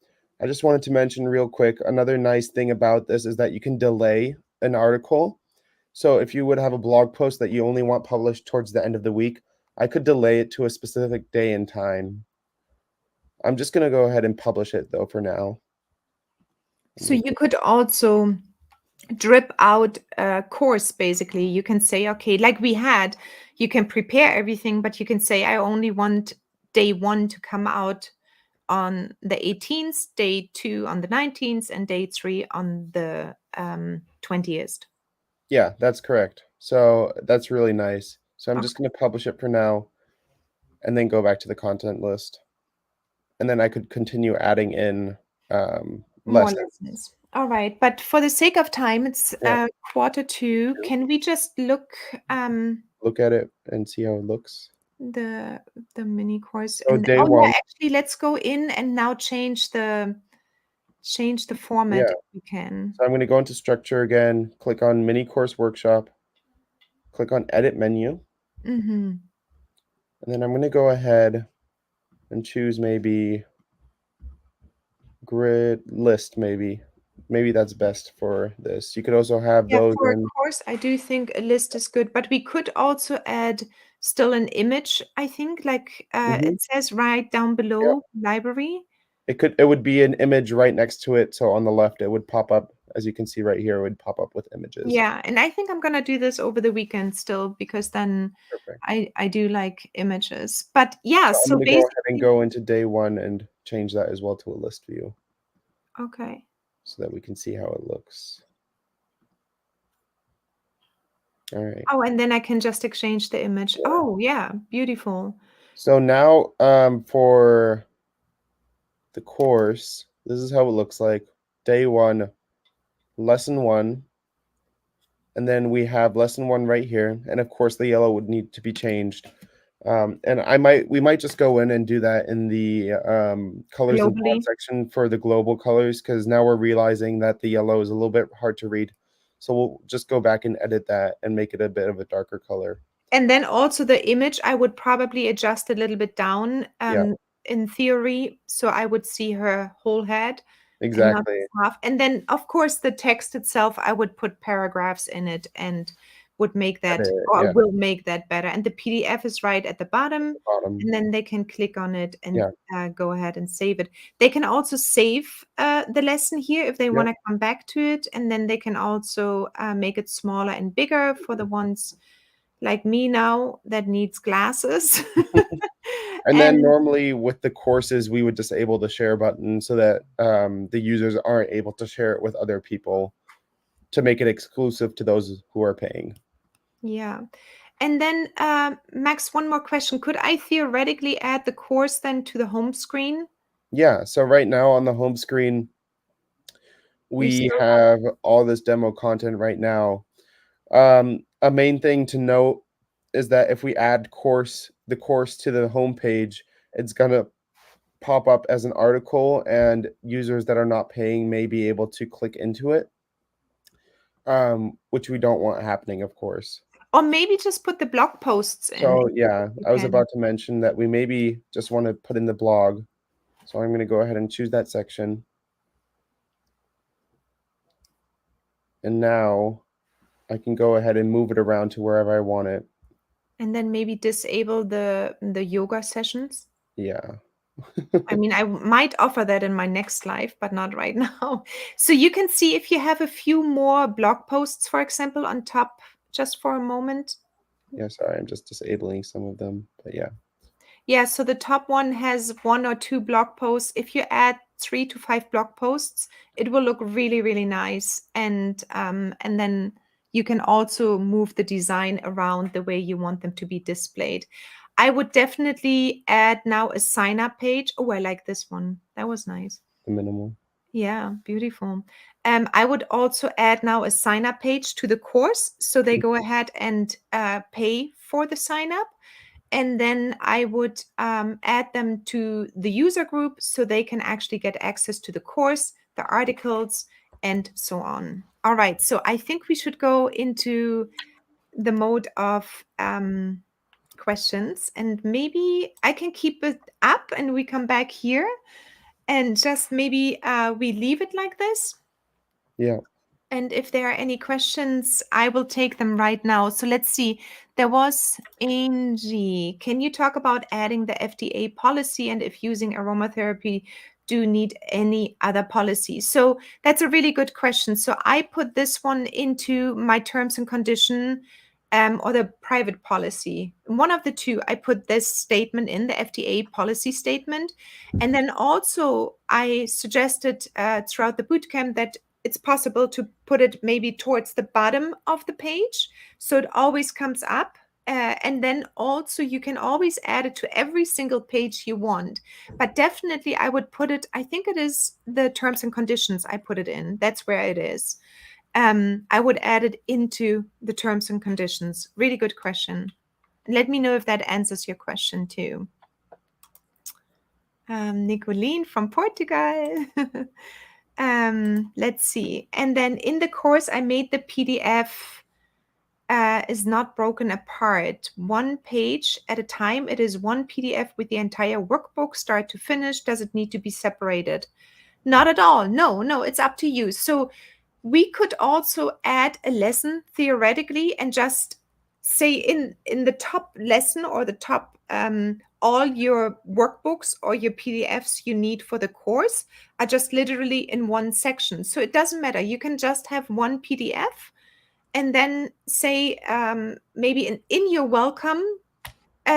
I just wanted to mention real quick, another nice thing about this is that you can delay an article. So if you would have a blog post that you only want published towards the end of the week, I could delay it to a specific day and time. I'm just going to go ahead and publish it though for now. So you could also drip out a course basically. You can say, okay, like we had, you can prepare everything, but you can say, I only want day one to come out on the 18th, day two on the 19th, and day three on the 20th. Yeah, that's correct. So that's really nice. So I'm just Okay. going to publish it for now and then go back to the content list. And then I could continue adding in More lessons. lessons. All right. But for the sake of time, it's Yeah, quarter two. Can we just look um, look at it and see how it looks. the the mini course? So And day oh yeah, one, actually, let's go in and now change the format yeah. if we can. So I'm going to go into structure again, click on mini course workshop, click on edit menu, Mm-hmm. and then I'm going to go ahead and choose maybe grid list maybe. Maybe that's best for this. You could also have Yeah, those for a in. course, I do think a list is good, but we could also add still an image, I think, like Mhm. it says right down Yep. below library. It would be an image right next to it, so on the left it would pop up as you can see right here, it would pop up with images. Yeah, and I think I'm gonna do this over the weekend still because then Perfect. I do like images. But yeah, So I'm so gonna go ahead and basically go into day 1 and change that as well to a list view okay. so that we can see how it looks. All right. Oh, and then I can just exchange the image. Yeah. Oh, yeah, beautiful. So now, for the course, this is how it looks like. Day 1, lesson 1, and then we have lesson 1 right here, and of course, the yellow would need to be changed. And we might just go in and do that in the, colors and font Globally. section for the global colors, because now we're realizing that the yellow is a little bit hard to read. So we'll just go back and edit that and make it a bit of a darker color. And then also the image, I would probably adjust a little bit down, Yeah, in theory, so I would see her whole head and not exactly. just half. And then, of course, the text itself, I would put paragraphs in it and would make that Edit, or yeah, will make that better. And the PDF is right at the bottom, the bottom. and then they can click on it and Yeah, go ahead and save it. They can also save the lesson here if they yep. want to come back to it, and then they can also make it smaller and bigger for the ones like me now that needs glasses. And then And normally with the courses, we would disable the share button so that, the users aren't able to share it with other people to make it exclusive to those who are paying. yeah. And then, Max, one more question. Could I theoretically add the course then to the home screen? Yeah, so right now on the home screen, We we still have have all this demo content right now. A main thing to note is that if we add the course to the home page, it's gonna pop up as an article, and users that are not paying may be able to click into it, which we don't want happening, of course. or maybe just put the blog posts in So, if yeah, you I was can. about to mention that we maybe just wanna put in the blog. So I'm gonna go ahead and choose that section. And now I can go ahead and move it around to wherever I want it. And then maybe disable the yoga sessions. Yeah. I mean, I might offer that in my next life, but not right now. So you can see if you have a few more blog posts, for example, on top, just for a moment. Yeah, sorry, I'm just disabling some of them, but yeah. Yeah, so the top one has 1 or 2 blog posts. If you add 3 to 5 blog posts, it will look really, really nice. And then you can also move the design around the way you want them to be displayed. I would definitely add now a sign up page. Oh, I like this one. That was nice. The minimal. Yeah, beautiful. I would also add now a sign up page to the course. So they go ahead and pay for the sign up. And then I would add them to the user group so they can actually get access to the course, the articles, and so on. All right. So I think we should go into the mode of questions. And maybe I can keep it up and we come back here and just maybe we leave it like this. Yeah. And if there are any questions, I will take them right now. So let's see. There was Angie. Can you talk about adding the FDA policy and if using aromatherapy, do you need any other policy? So that's a really good question. So I put this one into my terms and condition or the private policy. One of the two, I put this statement in the FDA policy statement. And then also I suggested throughout the bootcamp that it's possible to put it maybe towards the bottom of the page so it always comes up. And then also you can always add it to every single page you want. But definitely I would put it, I think it is the terms and conditions I put it in. That's where it is. I would add it into the terms and conditions. Really good question. Let me know if that answers your question too. Nicolene from Portugal. Let's see. And then in the course, I made the PDF is not broken apart. One page at a time. It is one PDF with the entire workbook, start to finish. Does it need to be separated? Not at all. No, no, it's up to you. So we could also add a lesson theoretically and just say in the top lesson or the top all your workbooks or your PDFs you need for the course are just literally in one section. So it doesn't matter. You can just have one PDF and then say maybe in your welcome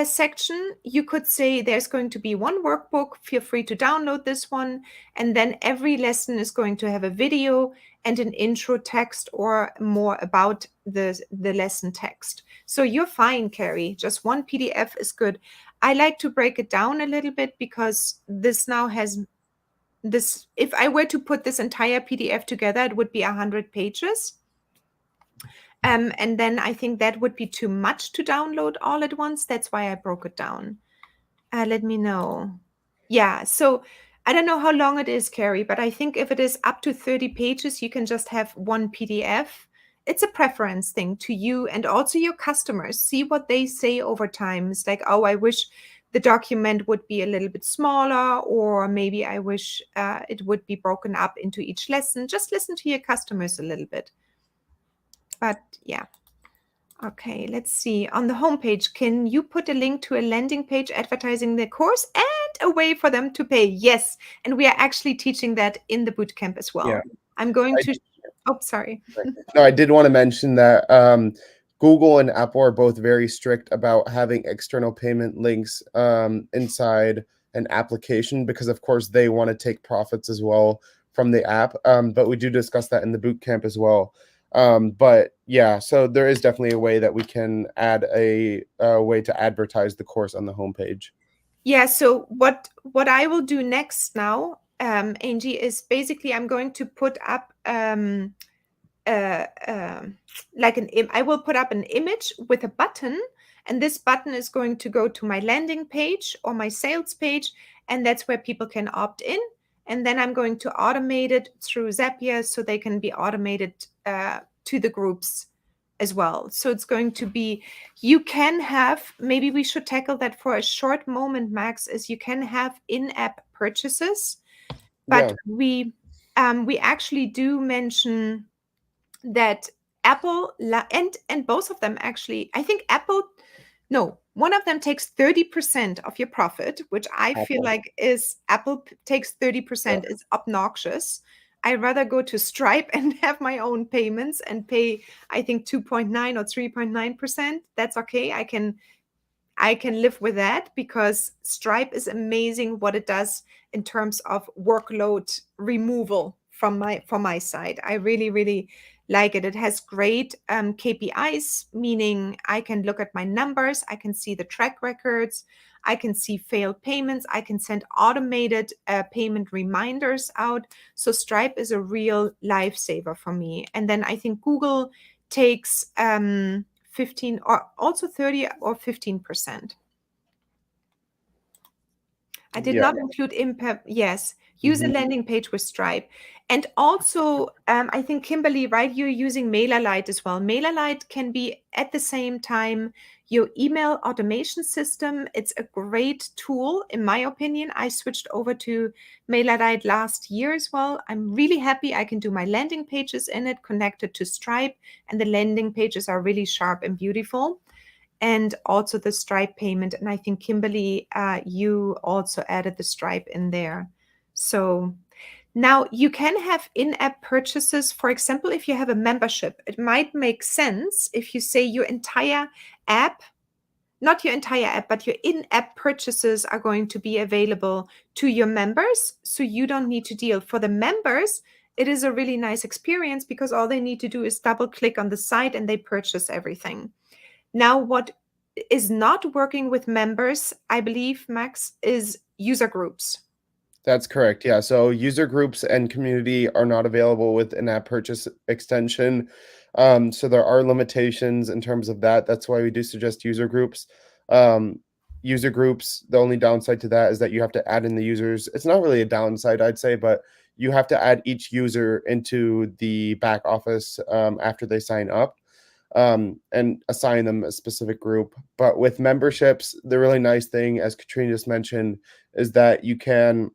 section, you could say there's going to be one workbook. Feel free to download this one. And then every lesson is going to have a video and an intro text or more about the lesson text. So you're fine, Carrie. Just one PDF is good. I like to break it down a little bit because this now has this. If I were to put this entire PDF together, it would be 100 pages. And then I think that would be too much to download all at once. That's why I broke it down. Let me know. Yeah, so I don't know how long it is, Carrie, but I think if it is up to 30 pages, you can just have one PDF. It's a preference thing to you and also your customers. See what they say over time. It's like, oh, I wish the document would be a little bit smaller, or maybe I wish it would be broken up into each lesson. Just listen to your customers a little bit. But yeah. Okay, let's see. On the homepage, can you put a link to a landing page advertising the course and a way for them to pay? Yes, and we are actually teaching that in the bootcamp as Yeah. well. I'm going I to, oh, sorry. No, I did want to mention that Google and Apple are both very strict about having external payment links inside an application because, of course, they want to take profits as well from the app. But we do discuss that in the boot camp as well. But yeah, so there is definitely a way that we can add a way to advertise the course on the homepage. Yeah, so what I will do next now, Angie, is basically I'm going to put up uh, um, I will put up an image with a button, and this button is going to go to my landing page or my sales page, and that's where people can opt in. And then I'm going to automate it through Zapier so they can be automated to the groups as well. So it's going to be, you can have, maybe we should tackle that for a short moment, Max, is you can have in-app purchases, but Yeah, we actually do mention that Apple and both of them actually, I think Apple, no, one of them takes 30% of your profit, which I feel Apple. like is Apple takes Yeah, 30% is obnoxious. I'd rather go to Stripe and have my own payments and pay, I think 2.9 or 3.9%. That's okay. I can live with that because Stripe is amazing what it does in terms of workload removal from my side. I really, really like it. It has great KPIs, meaning I can look at my numbers, I can see the track records, I can see failed payments, I can send automated payment reminders out. So Stripe is a real lifesaver for me. And then I think Google takes 15 or also 30 or 15%. I did yeah, not include impact. Yes, use a mhm. landing page with Stripe. And also, I think Kimberly, right? You're using MailerLite as well. MailerLite can be at the same time your email automation system. It's a great tool, in my opinion. I switched over to MailerLite last year as well. I'm really happy I can do my landing pages in it connected to Stripe, and the landing pages are really sharp and beautiful, and also the Stripe payment. And I think Kimberly, you also added the Stripe in there. So now you can have in-app purchases. For example, if you have a membership, it might make sense if you say your entire app, not your entire app, but your in-app purchases are going to be available to your members. So you don't need to deal. For the members, it is a really nice experience because all they need to do is double click on the site and they purchase everything. Now, what is not working with members, I believe, Max, is user groups. That's correct. Yeah. So user groups and community are not available with in-app purchase extension. So there are limitations in terms of that. That's why we do suggest user groups. Um, User groups, the only downside to that is that you have to add in the users. It's not really a downside, I'd say, but you have to add each user into the back office after they sign up, and assign them a specific group. But with memberships, the really nice thing, as Katrina just mentioned, is that you can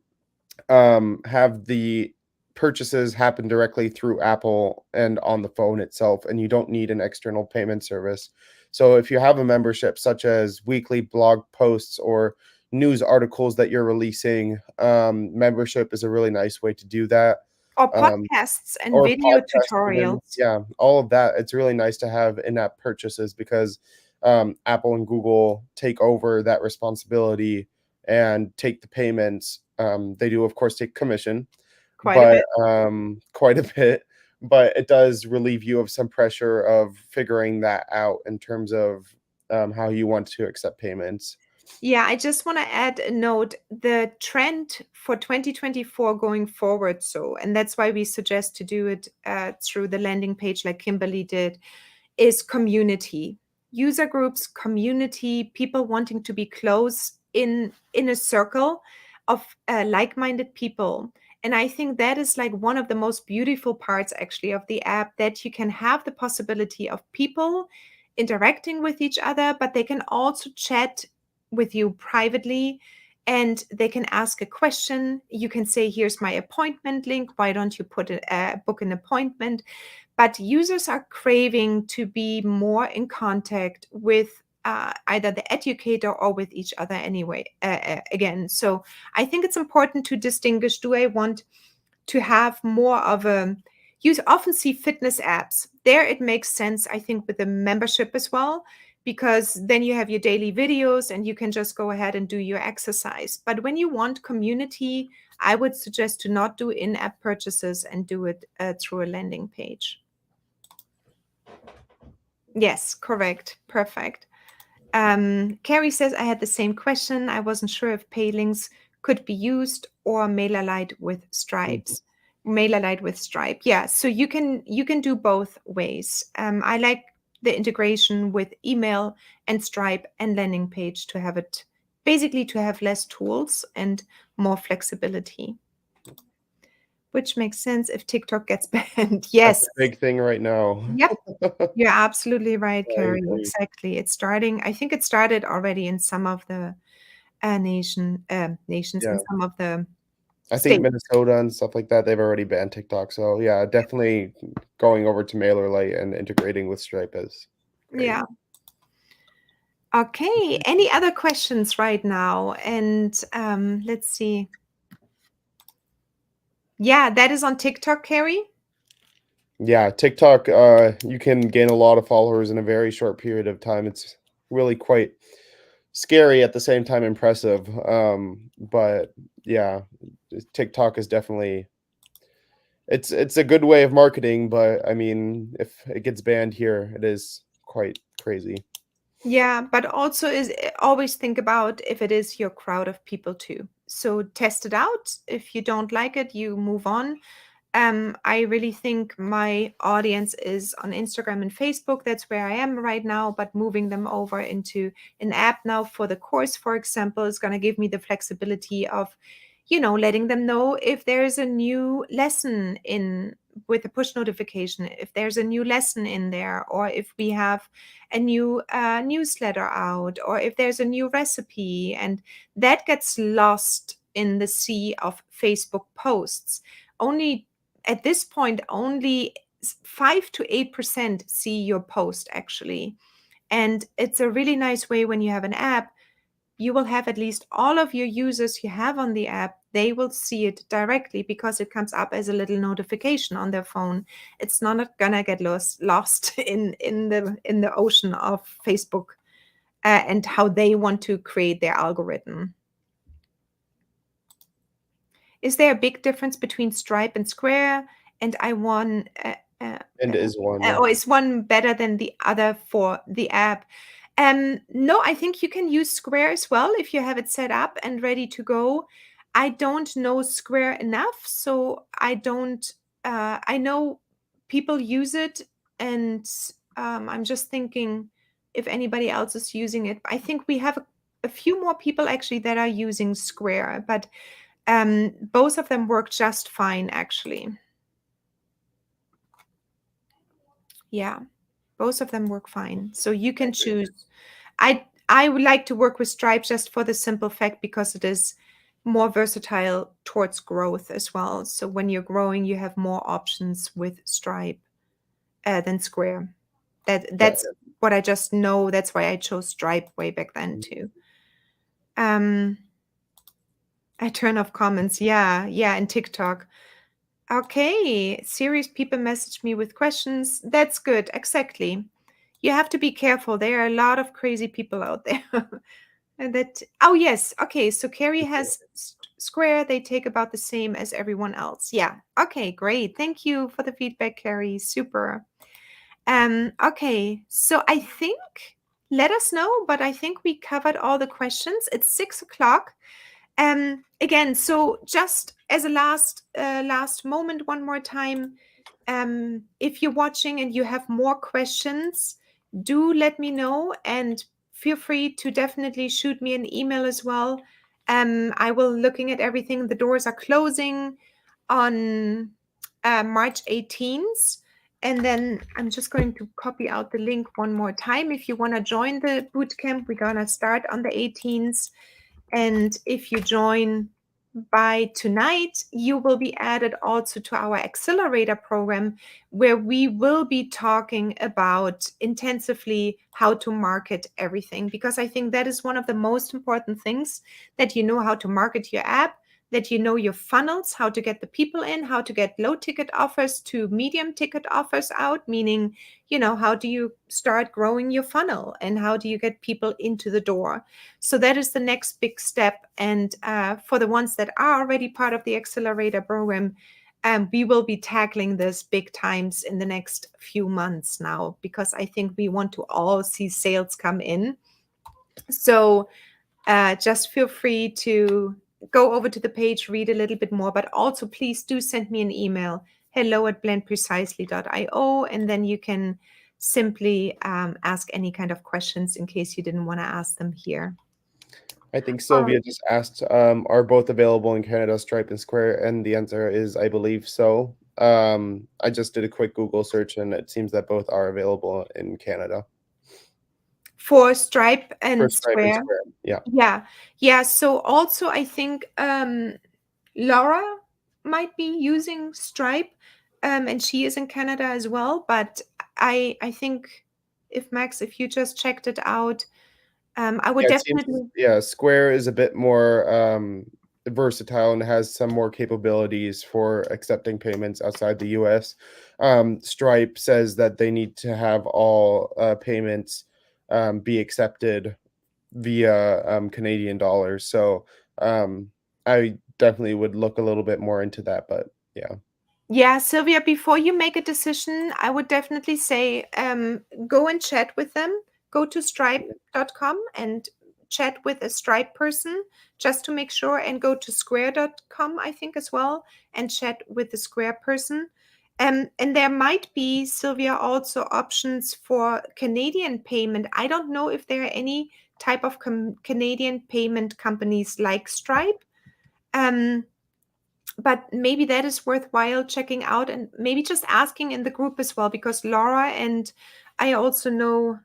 have the purchases happen directly through Apple and on the phone itself, and you don't need an external payment service. So if you have a membership, such as weekly blog posts or news articles that you're releasing, membership is a really nice way to do that. Or Um, podcasts and or video podcast even, tutorials. yeah, all of that. It's really nice to have in-app purchases because, Apple and Google take over that responsibility and take the payments. They do, of course, take commission, Quite a but, bit. quite a bit, but it does relieve you of some pressure of figuring that out in terms of, how you want to accept payments. Yeah, I just want to add a note. The trend for 2024 going forward, so, and that's why we suggest to do it through the landing page like Kimberly did, is community. User groups, community, people wanting to be close in a circle of like-minded people. And I think that is like one of the most beautiful parts actually of the app, that you can have the possibility of people interacting with each other, but they can also chat with you privately, and they can ask a question. You can say, here's my appointment link, why don't you put book an appointment? But users are craving to be more in contact with either the educator or with each other anyway, again. So I think it's important to distinguish, do I want to have more of a, you often see fitness apps. There it makes sense, I think, with the membership as well, because then you have your daily videos and you can just go ahead and do your exercise. But when you want community, I would suggest to not do in-app purchases and do it through a landing page. Yes, correct. Perfect. Carrie says, I had the same question. I wasn't sure if pay links could be used or MailerLite with Mhm. stripes. MailerLite with Stripe. Yeah, so you can do both ways. I like the integration with email and Stripe and landing page to have it, basically to have less tools and more flexibility, which makes sense if TikTok gets banned. That's a Yes. big thing right now. Yep. You're absolutely right, I Carrie. agree. Exactly. It's starting. I think it started already in some of the nations, in Yeah. some of the I think states. Minnesota and stuff like that, they've already banned TikTok, so, yeah, definitely going over to MailerLite and integrating with Stripe is great. Yeah. Okay. Any other questions right now? And let's see. Yeah, that is on TikTok, Carrie. Yeah, TikTok, you can gain a lot of followers in a very short period of time. It's really quite scary at the same time impressive. But yeah, TikTok is definitely it's a good way of marketing, but I mean, if it gets banned here, it is quite crazy. Yeah, but also is always think about if it is your crowd of people too. So test it out. If you don't like it, you move on. I really think my audience is on Instagram and Facebook. That's where I am right now. But moving them over into an app now for the course, for example, is going to give me the flexibility of, letting them know if there's a new lesson in with a push notification, if there's a new lesson in there, or if we have a new newsletter out, or if there's a new recipe, and that gets lost in the sea of Facebook posts. Only at this point, only 5 to 8% see your post actually. And it's a really nice way when you have an app, you will have at least all of your users you have on the app, they will see it directly because it comes up as a little notification on their phone. It's not gonna get lost in the ocean of Facebook and how they want to create their algorithm. Is there a big difference between Stripe and Square? And I want, And is one, yeah. or is one better than the other for the app? No, I think you can use Square as well if you have it set up and ready to go. I don't know Square enough, so I don't. I know people use it, and I'm just thinking if anybody else is using it. I think we have a few more people actually that are using Square, but both of them work just fine, actually. Yeah, both of them work fine. So you I can agree. choose. I would like to work with Stripe just for the simple fact because it is more versatile towards growth as well. So when you're growing, you have more options with Stripe than Square. Yeah, That's what I just know. That's why I chose Stripe way back then too. Um, I turn off comments. Yeah, yeah, and TikTok. Okay, serious people message me with questions. That's good. Exactly. You have to be careful. There are a lot of crazy people out there. And that, oh, yes. Okay, so Carrie has Square. They take about the same as everyone else. Yeah. Okay, great. Thank you for the feedback, Carrie. Super. Okay, so I think, let us know, but I think we covered all the questions. It's 6 o'clock. Again, so just as a last moment, one more time, if you're watching and you have more questions, do let me know and feel free to definitely shoot me an email as well. I will looking at everything. The doors are closing on March 18th. And then I'm just going to copy out the link one more time. If you want to join the bootcamp, we're going to start on the 18th. And if you join by tonight, you will be added also to our accelerator program, where we will be talking about intensively how to market everything. Because I think that is one of the most important things, that you know how to market your app, that you know your funnels, how to get the people in, how to get low ticket offers to medium ticket offers out, meaning, how do you start growing your funnel and how do you get people into the door? So that is the next big step. And for the ones that are already part of the accelerator program, we will be tackling this big times in the next few months now, because I think we want to all see sales come in. So just feel free to go over to the page, read a little bit more, but also please do send me an email, hello@blendprecisely.io, and then you can simply ask any kind of questions in case you didn't want to ask them here. I think All right. Sylvia just asked, are both available in Canada, Stripe and Square? And the answer is, I believe so. I just did a quick Google search, and it seems that both are available in Canada For Stripe for and Stripe and Square. Square. Yeah. Yeah. Yeah. So also I think Laura might be using Stripe, and she is in Canada as well. But I think, if Max, if you just checked it out, I would Yeah, it seems, definitely. yeah, Square is a bit more versatile and has some more capabilities for accepting payments outside the US. Stripe says that they need to have all payments be accepted via Canadian dollars. So I definitely would look a little bit more into that, but yeah. Yeah, Sylvia, before you make a decision, I would definitely say go and chat with them. Go to stripe.com and chat with a Stripe person just to make sure, and go to square.com, I think, as well, and chat with the Square person. And there might be, Sylvia, also options for Canadian payment. I don't know if there are any type of Canadian payment companies like Stripe. Um, but maybe that is worthwhile checking out, and maybe just asking in the group as well, because Laura and I also know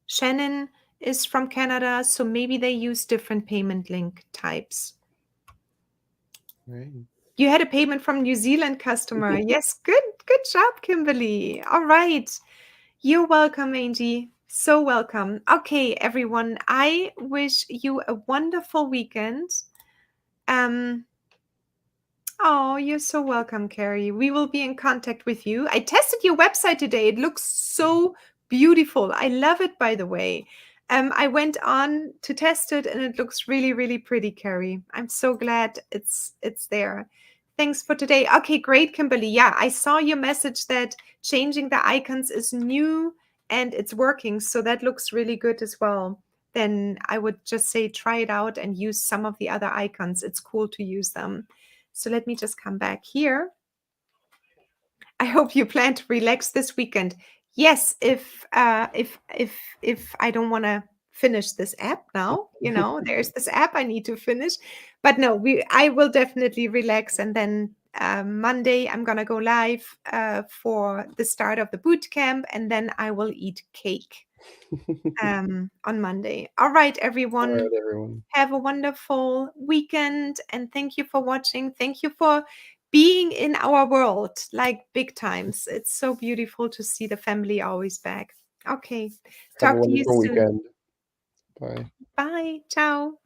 Shannon is from Canada, so maybe they use different payment link types. Right. You had a payment from New Zealand customer. Yes, good job, Kimberly. All right. You're welcome, Angie. So welcome. Okay, everyone. I wish you a wonderful weekend. Um, Oh, you're so welcome, Carrie. We will be in contact with you. I tested your website today. It looks so beautiful. I love it, by the way. I went on to test it and it looks really, really pretty, Carrie. I'm so glad it's there. Thanks for today. Okay, great, Kimberly. Yeah, I saw your message that changing the icons is new and it's working. So that looks really good as well. Then I would just say try it out and use some of the other icons. It's cool to use them. So let me just come back here. I hope you plan to relax this weekend. Yes, if I don't want to finish this app now, there's this app I need to finish. But no, I will definitely relax, and then Monday I'm gonna go live for the start of the boot camp, and then I will eat cake on Monday. All right, All everyone. right, everyone. Have a wonderful weekend, and thank you for watching. Thank you for being in our world, like big times. It's so beautiful to see the family always back. Okay. Have a Talk to you wonderful soon. weekend. Bye. Bye. Ciao.